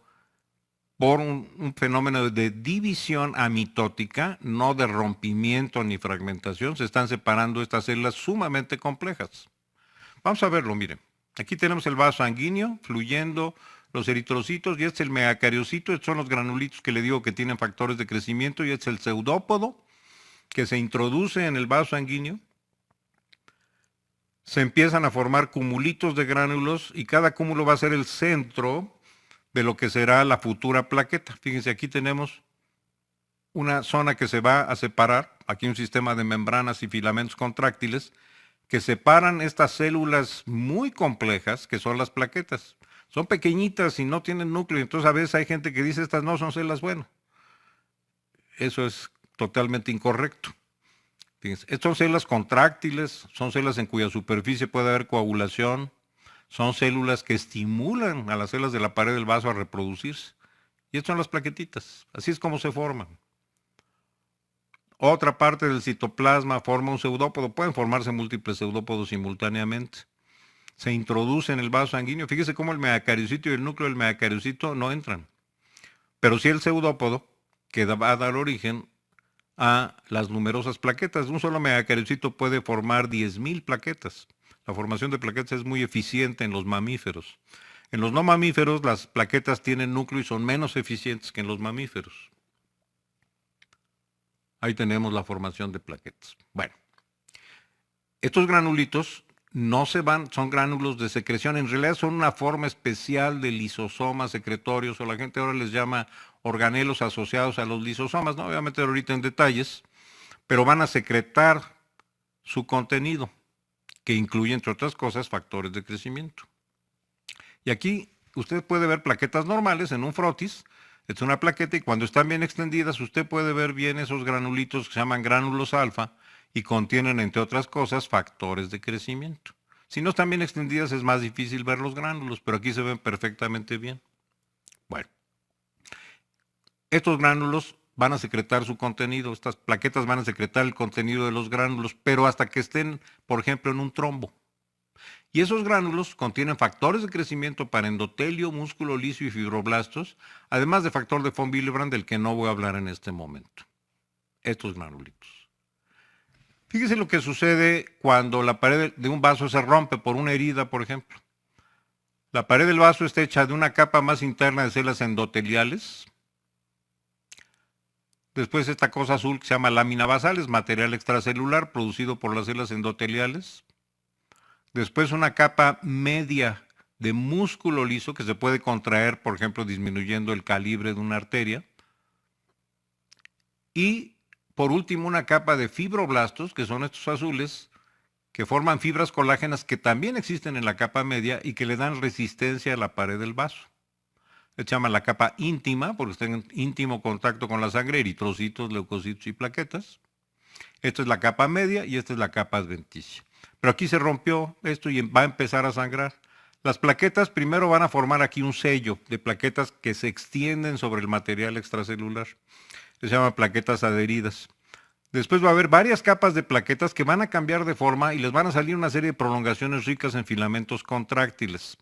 por un fenómeno de división amitótica, no de rompimiento ni fragmentación, se están separando estas células sumamente complejas. Vamos a verlo, miren. Aquí tenemos el vaso sanguíneo fluyendo, los eritrocitos, y este es el megacariocito, estos son los granulitos que le digo que tienen factores de crecimiento, y este es el pseudópodo que se introduce en el vaso sanguíneo. Se empiezan a formar cumulitos de gránulos y cada cúmulo va a ser el centro de lo que será la futura plaqueta. Fíjense, aquí tenemos una zona que se va a separar, aquí un sistema de membranas y filamentos contráctiles que separan estas células muy complejas que son las plaquetas. Son pequeñitas y no tienen núcleo, entonces a veces hay gente que dice estas no son células. Bueno, eso es totalmente incorrecto. Fíjense, estas son células contráctiles, son células en cuya superficie puede haber coagulación, son células que estimulan a las células de la pared del vaso a reproducirse. Y estas son las plaquetitas, así es como se forman. Otra parte del citoplasma forma un pseudópodo, pueden formarse múltiples pseudópodos simultáneamente. Se introduce en el vaso sanguíneo, fíjese cómo el megacariocito y el núcleo del megacariocito no entran, pero sí el pseudópodo que va a dar origen a las numerosas plaquetas. Un solo megacariocito puede formar 10,000 plaquetas. La formación de plaquetas es muy eficiente en los mamíferos. En los no mamíferos las plaquetas tienen núcleo y son menos eficientes que en los mamíferos. Ahí tenemos la formación de plaquetas. Bueno, estos granulitos no se van, son gránulos de secreción, en realidad son una forma especial de lisosomas secretorios, o la gente ahora les llama organelos asociados a los lisosomas, no voy a meter ahorita en detalles, pero van a secretar su contenido, que incluye, entre otras cosas, factores de crecimiento. Y aquí usted puede ver plaquetas normales en un frotis, es una plaqueta y cuando están bien extendidas usted puede ver bien esos granulitos que se llaman gránulos alfa, y contienen, entre otras cosas, factores de crecimiento. Si no están bien extendidas es más difícil ver los gránulos, pero aquí se ven perfectamente bien. Bueno, estos gránulos van a secretar su contenido, estas plaquetas van a secretar el contenido de los gránulos, pero hasta que estén, por ejemplo, en un trombo. Y esos gránulos contienen factores de crecimiento para endotelio, músculo liso y fibroblastos, además de factor de von Willebrand, del que no voy a hablar en este momento. Estos granulitos. Fíjese lo que sucede cuando la pared de un vaso se rompe por una herida, por ejemplo. La pared del vaso está hecha de una capa más interna de células endoteliales. Después esta cosa azul que se llama lámina basal es material extracelular producido por las células endoteliales. Después una capa media de músculo liso que se puede contraer, por ejemplo, disminuyendo el calibre de una arteria. Y por último, una capa de fibroblastos, que son estos azules, que forman fibras colágenas que también existen en la capa media y que le dan resistencia a la pared del vaso. Se llama la capa íntima, porque está en íntimo contacto con la sangre, eritrocitos, leucocitos y plaquetas. Esta es la capa media y esta es la capa adventicia. Pero aquí se rompió esto y va a empezar a sangrar. Las plaquetas primero van a formar aquí un sello de plaquetas que se extienden sobre el material extracelular. Se llaman plaquetas adheridas. Después va a haber varias capas de plaquetas que van a cambiar de forma y les van a salir una serie de prolongaciones ricas en filamentos contráctiles,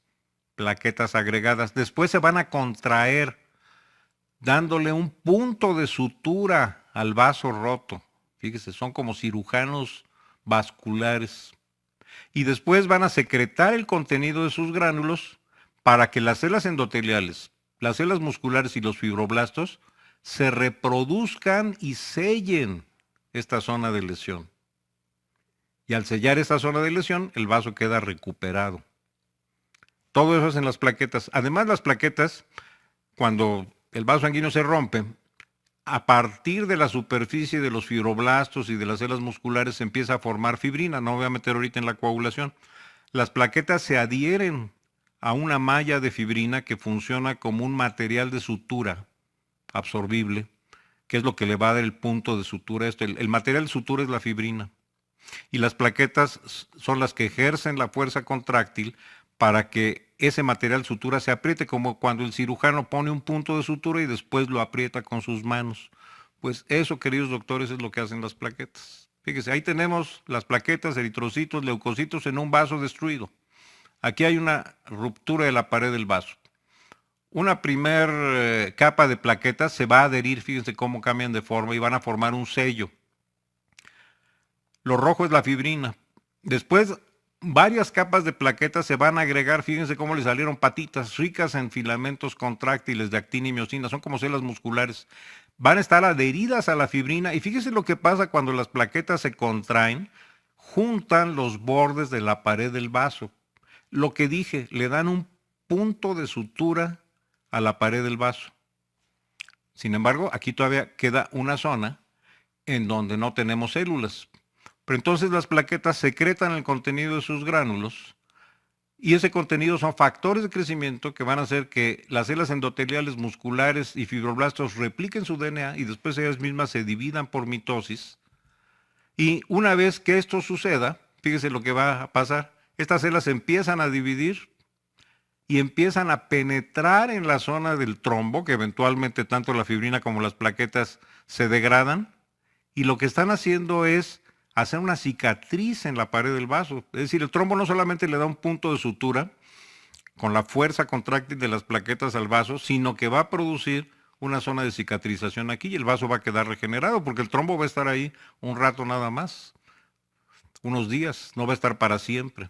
plaquetas agregadas. Después se van a contraer, dándole un punto de sutura al vaso roto. Fíjese, son como cirujanos vasculares. Y después van a secretar el contenido de sus gránulos para que las células endoteliales, las células musculares y los fibroblastos se reproduzcan y sellen esta zona de lesión. Y al sellar esta zona de lesión, el vaso queda recuperado. Todo eso es en las plaquetas. Además, las plaquetas, cuando el vaso sanguíneo se rompe, a partir de la superficie de los fibroblastos y de las células musculares se empieza a formar fibrina. No voy a meter ahorita en la coagulación. Las plaquetas se adhieren a una malla de fibrina que funciona como un material de sutura absorbible, que es lo que le va a dar el punto de sutura. El material de sutura es la fibrina. Y las plaquetas son las que ejercen la fuerza contráctil para que ese material sutura se apriete, como cuando el cirujano pone un punto de sutura y después lo aprieta con sus manos. Pues eso, queridos doctores, es lo que hacen las plaquetas. Fíjese, ahí tenemos las plaquetas, eritrocitos, leucocitos en un vaso destruido. Aquí hay una ruptura de la pared del vaso. Una primer capa de plaquetas se va a adherir, fíjense cómo cambian de forma y van a formar un sello. Lo rojo es la fibrina. Después, varias capas de plaquetas se van a agregar, fíjense cómo le salieron patitas ricas en filamentos contráctiles de actina y miosina, son como células musculares. Van a estar adheridas a la fibrina y fíjense lo que pasa cuando las plaquetas se contraen, juntan los bordes de la pared del vaso. Lo que dije, le dan un punto de sutura a la pared del vaso. Sin embargo, aquí todavía queda una zona en donde no tenemos células. Pero entonces las plaquetas secretan el contenido de sus gránulos y ese contenido son factores de crecimiento que van a hacer que las células endoteliales, musculares y fibroblastos repliquen su DNA y después ellas mismas se dividan por mitosis Y una vez que esto suceda, fíjese lo que va a pasar. Estas células se empiezan a dividir y empiezan a penetrar en la zona del trombo, que eventualmente tanto la fibrina como las plaquetas se degradan, y lo que están haciendo es hacer una cicatriz en la pared del vaso. Es decir, el trombo no solamente le da un punto de sutura con la fuerza contráctil de las plaquetas al vaso, sino que va a producir una zona de cicatrización aquí y el vaso va a quedar regenerado, porque el trombo va a estar ahí un rato nada más, unos días, no va a estar para siempre.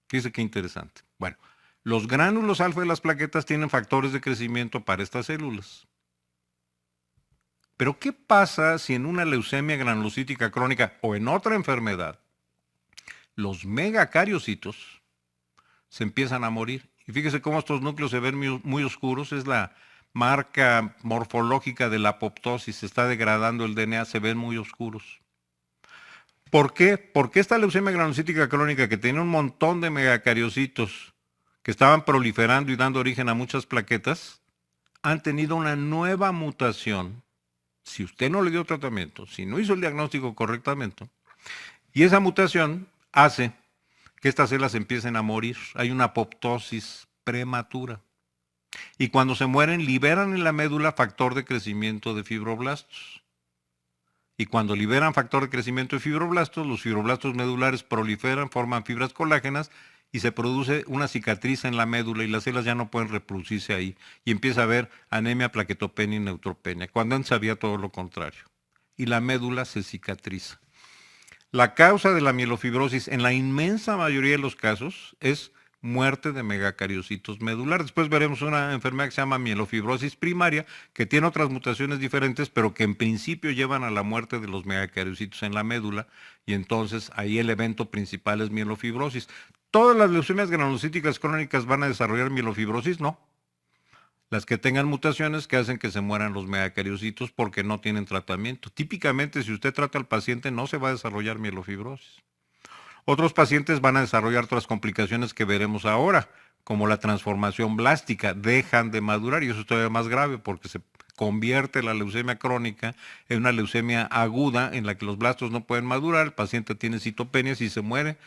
Fíjese qué interesante. Bueno, los gránulos alfa de las plaquetas tienen factores de crecimiento para estas células. Pero ¿qué pasa si en una leucemia granulocítica crónica o en otra enfermedad los megacariocitos se empiezan a morir? Y fíjese cómo estos núcleos se ven muy oscuros, es la marca morfológica de la apoptosis, se está degradando el DNA, se ven muy oscuros. ¿Por qué? Porque esta leucemia granulocítica crónica, que tiene un montón de megacariocitos que estaban proliferando y dando origen a muchas plaquetas, han tenido una nueva mutación. Si usted no le dio tratamiento, si no hizo el diagnóstico correctamente, y esa mutación hace que estas células empiecen a morir. Hay una apoptosis prematura. Y cuando se mueren, liberan en la médula factor de crecimiento de fibroblastos. Y cuando liberan factor de crecimiento de fibroblastos, los fibroblastos medulares proliferan, forman fibras colágenas y se produce una cicatriz en la médula y las células ya no pueden reproducirse ahí. Y empieza a haber anemia, plaquetopenia y neutropenia, cuando antes había todo lo contrario. Y la médula se cicatriza. La causa de la mielofibrosis en la inmensa mayoría de los casos es muerte de megacariocitos medulares. Después veremos una enfermedad que se llama mielofibrosis primaria, que tiene otras mutaciones diferentes, pero que en principio llevan a la muerte de los megacariocitos en la médula, y entonces ahí el evento principal es mielofibrosis. ¿Todas las leucemias granulocíticas crónicas van a desarrollar mielofibrosis? No. Las que tengan mutaciones que hacen que se mueran los megacariocitos porque no tienen tratamiento. Típicamente, si usted trata al paciente, no se va a desarrollar mielofibrosis. Otros pacientes van a desarrollar otras complicaciones que veremos ahora, como la transformación blástica, dejan de madurar, y eso es todavía más grave porque se convierte la leucemia crónica en una leucemia aguda en la que los blastos no pueden madurar, el paciente tiene citopenias y se muere.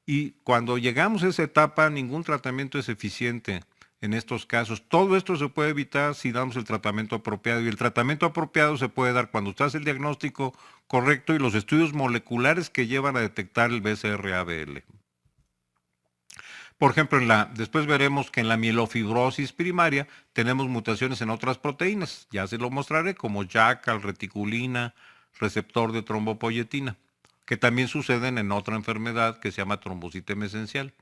Y cuando llegamos a esa etapa, ningún tratamiento es eficiente en estos casos. Todo esto se puede evitar si damos el tratamiento apropiado, y el tratamiento apropiado se puede dar cuando usted hace el diagnóstico correcto y los estudios moleculares que llevan a detectar el BCR-ABL. Por ejemplo, después veremos que en la mielofibrosis primaria tenemos mutaciones en otras proteínas, ya se lo mostraré, como YACAL, reticulina, receptor de trombopoyetina, que también suceden en otra enfermedad que se llama trombocitema esencial.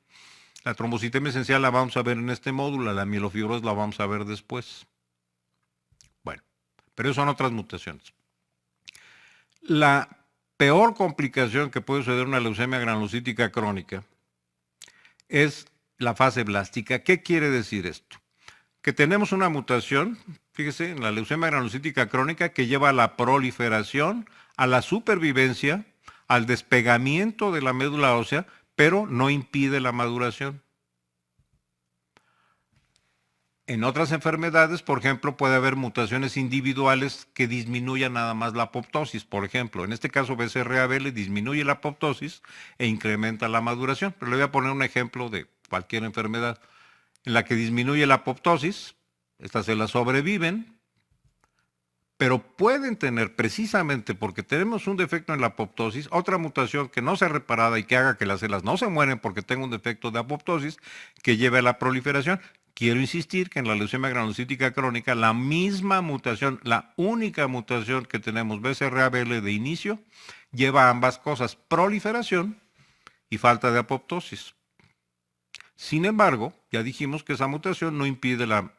La trombocitema esencial la vamos a ver en este módulo, la mielofibrosis la vamos a ver después. Bueno, pero eso son otras mutaciones. La peor complicación que puede suceder en una leucemia granulocítica crónica es la fase blástica. ¿Qué quiere decir esto? Que tenemos una mutación, fíjese, en la leucemia granulocítica crónica que lleva a la proliferación, a la supervivencia, al despegamiento de la médula ósea, pero no impide la maduración. En otras enfermedades, por ejemplo, puede haber mutaciones individuales que disminuyan nada más la apoptosis. Por ejemplo, en este caso BCR-ABL disminuye la apoptosis e incrementa la maduración. Pero le voy a poner un ejemplo de cualquier enfermedad en la que disminuye la apoptosis, estas células sobreviven, pero pueden tener, precisamente porque tenemos un defecto en la apoptosis, otra mutación que no sea reparada y que haga que las células no se mueren porque tenga un defecto de apoptosis que lleve a la proliferación. Quiero insistir que en la leucemia granulocítica crónica la misma mutación, la única mutación que tenemos, BCR-ABL de inicio, lleva a ambas cosas, proliferación y falta de apoptosis. Sin embargo, ya dijimos que esa mutación no impide la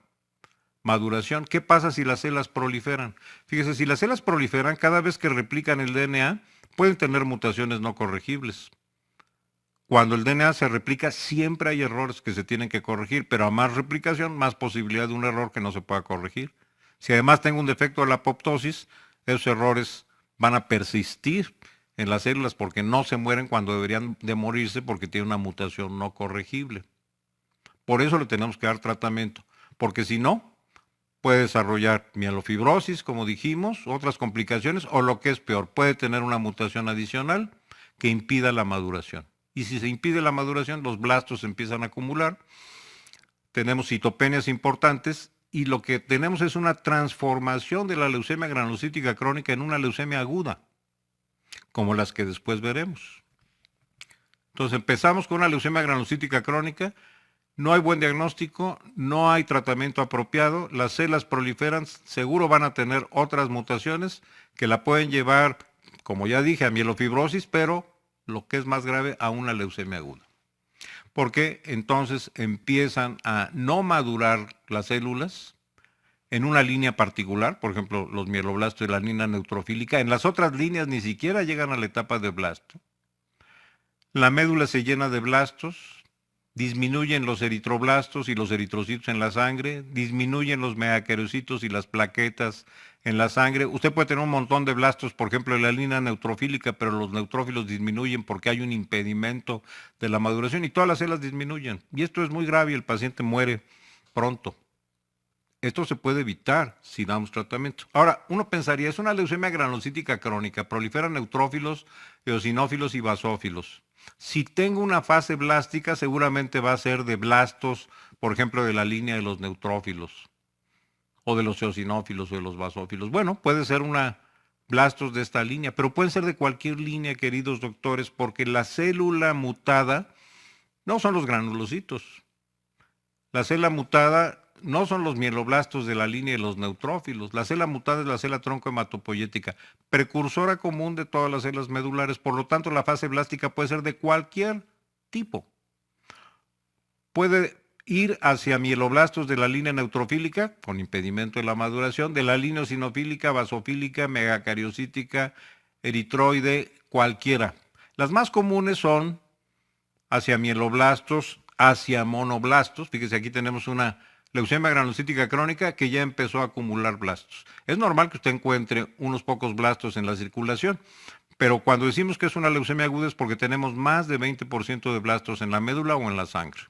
maduración. ¿Qué pasa si las células proliferan? Fíjese, si las células proliferan, cada vez que replican el DNA, pueden tener mutaciones no corregibles. Cuando el DNA se replica, siempre hay errores que se tienen que corregir, pero a más replicación, más posibilidad de un error que no se pueda corregir. Si además tengo un defecto de la apoptosis, esos errores van a persistir en las células porque no se mueren cuando deberían de morirse porque tienen una mutación no corregible. Por eso le tenemos que dar tratamiento, porque si no, puede desarrollar mielofibrosis, como dijimos, otras complicaciones, o lo que es peor, puede tener una mutación adicional que impida la maduración. Y si se impide la maduración, los blastos se empiezan a acumular, tenemos citopenias importantes y lo que tenemos es una transformación de la leucemia granulocítica crónica en una leucemia aguda, como las que después veremos. Entonces empezamos con una leucemia granulocítica crónica, no hay buen diagnóstico, no hay tratamiento apropiado, las células proliferan, seguro van a tener otras mutaciones que la pueden llevar, como ya dije, a mielofibrosis, pero lo que es más grave, a una leucemia aguda. Porque entonces empiezan a no madurar las células en una línea particular, por ejemplo, los mieloblastos de la línea neutrofílica. En las otras líneas ni siquiera llegan a la etapa de blasto. La médula se llena de blastos, disminuyen los eritroblastos y los eritrocitos en la sangre, disminuyen los megacarocitos y las plaquetas en la sangre. Usted puede tener un montón de blastos, por ejemplo, en la línea neutrofílica, pero los neutrófilos disminuyen porque hay un impedimento de la maduración y todas las células disminuyen. Y esto es muy grave y el paciente muere pronto. Esto se puede evitar si damos tratamiento. Ahora, uno pensaría, es una leucemia granulocítica crónica, proliferan neutrófilos, eosinófilos y basófilos. Si tengo una fase blástica, seguramente va a ser de blastos, por ejemplo, de la línea de los neutrófilos, o de los eosinófilos o de los basófilos. Bueno, puede ser una blastos de esta línea, pero pueden ser de cualquier línea, queridos doctores, porque la célula mutada no son los granulocitos. La célula mutada no son los mieloblastos de la línea de los neutrófilos. La célula mutada es la célula tronco hematopoyética, precursora común de todas las células medulares. Por lo tanto, la fase blástica puede ser de cualquier tipo. Puede ir hacia mieloblastos de la línea neutrofílica, con impedimento de la maduración, de la línea eosinofílica, basofílica, megacariocítica, eritroide, cualquiera. Las más comunes son hacia mieloblastos, hacia monoblastos. Fíjese, aquí tenemos una leucemia granulocítica crónica que ya empezó a acumular blastos. Es normal que usted encuentre unos pocos blastos en la circulación, pero cuando decimos que es una leucemia aguda es porque tenemos más de 20% de blastos en la médula o en la sangre.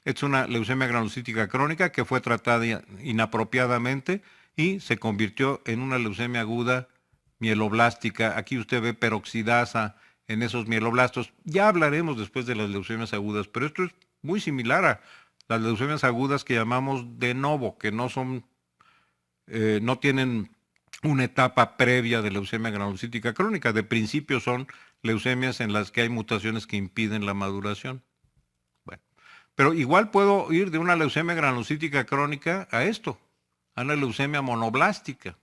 Es una leucemia granulocítica crónica que fue tratada inapropiadamente y se convirtió en una leucemia aguda mieloblástica. Aquí usted ve peroxidasa en esos mieloblastos. Ya hablaremos después de las leucemias agudas, pero esto es muy similar a las leucemias agudas que llamamos de novo, que no son, no tienen una etapa previa de leucemia granulocítica crónica. De principio son leucemias en las que hay mutaciones que impiden la maduración. Bueno, pero igual puedo ir de una leucemia granulocítica crónica a esto, a una leucemia monoblástica.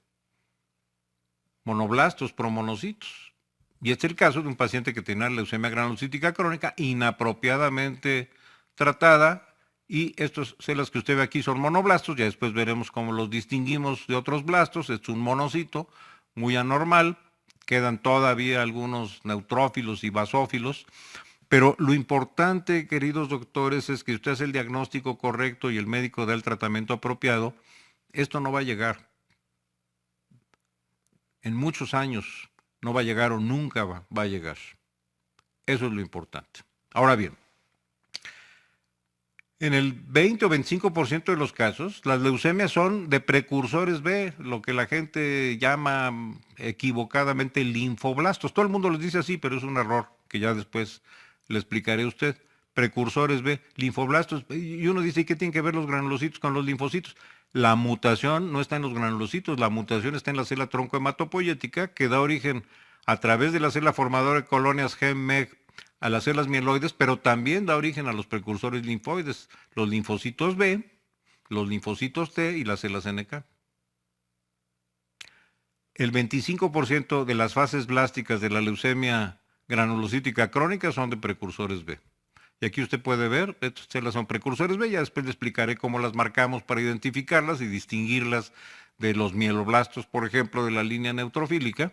Monoblastos, promonocitos. Y este es el caso de un paciente que tiene una leucemia granulocítica crónica inapropiadamente tratada. Y estas células que usted ve aquí son monoblastos, ya después veremos cómo los distinguimos de otros blastos. Este es un monocito muy anormal, quedan todavía algunos neutrófilos y basófilos, pero lo importante, queridos doctores, es que usted hace el diagnóstico correcto y el médico da el tratamiento apropiado. Esto no va a llegar. En muchos años no va a llegar o nunca va a llegar. Eso es lo importante. Ahora bien, en el 20 o 25% de los casos, las leucemias son de precursores B, lo que la gente llama equivocadamente linfoblastos. Todo el mundo les dice así, pero es un error que ya después le explicaré a usted. Precursores B, linfoblastos. Y uno dice, ¿qué tienen que ver los granulocitos con los linfocitos? La mutación no está en los granulocitos, la mutación está en la célula tronco hematopoyética, que da origen a través de la célula formadora de colonias GEM-MEG a las células mieloides, pero también da origen a los precursores linfoides, los linfocitos B, los linfocitos T y las células NK. El 25% de las fases blásticas de la leucemia granulocítica crónica son de precursores B. Y aquí usted puede ver, estas células son precursores B, ya después le explicaré cómo las marcamos para identificarlas y distinguirlas de los mieloblastos, por ejemplo, de la línea neutrofílica.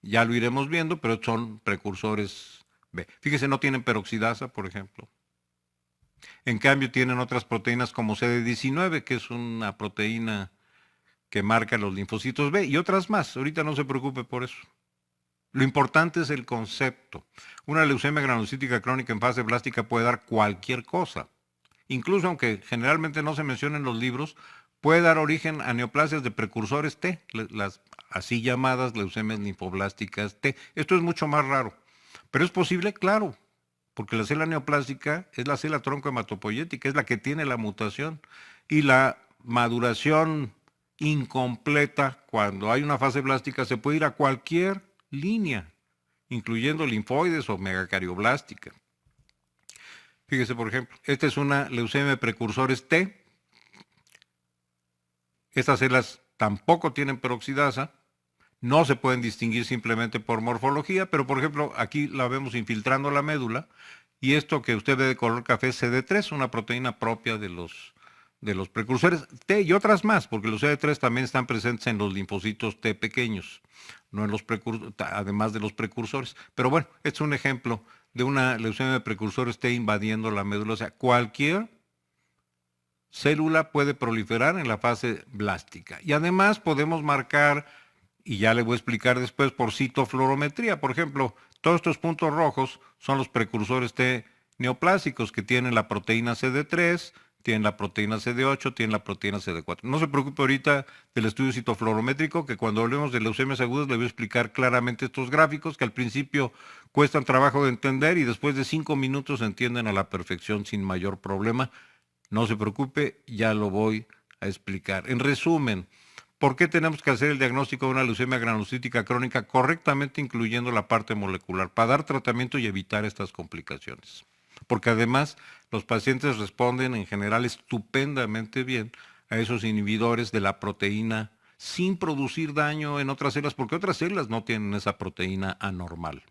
Ya lo iremos viendo, pero son precursores B. Fíjese, no tienen peroxidasa, por ejemplo. En cambio, tienen otras proteínas como CD19, que es una proteína que marca los linfocitos B, y otras más. Ahorita no se preocupe por eso. Lo importante es el concepto. Una leucemia granulocítica crónica en fase blástica puede dar cualquier cosa. Incluso aunque generalmente no se menciona en los libros, puede dar origen a neoplasias de precursores T, las así llamadas leucemias linfoblásticas T. Esto es mucho más raro, pero es posible, claro, porque la célula neoplástica es la célula tronco hematopoyética, es la que tiene la mutación, y la maduración incompleta, cuando hay una fase blástica, se puede ir a cualquier línea, incluyendo linfoides o megacarioblástica. Fíjese, por ejemplo, esta es una leucemia de precursores T. Estas células tampoco tienen peroxidasa, no se pueden distinguir simplemente por morfología, pero por ejemplo, aquí la vemos infiltrando la médula, y esto que usted ve de color café es CD3, una proteína propia de los precursores T y otras más, porque los CD3 también están presentes en los linfocitos T pequeños, no en los además de los precursores. Pero bueno, este es un ejemplo de una leucemia de precursores T invadiendo la médula. O sea, cualquier célula puede proliferar en la fase blástica. Y además podemos marcar, y ya le voy a explicar después, por citofluorometría. Por ejemplo, todos estos puntos rojos son los precursores T neoplásicos que tienen la proteína CD3, tienen la proteína CD8, tienen la proteína CD4. No se preocupe ahorita del estudio citofluorométrico, que cuando hablemos de leucemias agudas le voy a explicar claramente estos gráficos que al principio cuestan trabajo de entender y después de 5 minutos se entienden a la perfección sin mayor problema. No se preocupe, ya lo voy a explicar. En resumen, ¿por qué tenemos que hacer el diagnóstico de una leucemia granulocítica crónica correctamente, incluyendo la parte molecular, para dar tratamiento y evitar estas complicaciones? Porque además los pacientes responden en general estupendamente bien a esos inhibidores de la proteína sin producir daño en otras células, porque otras células no tienen esa proteína anormal.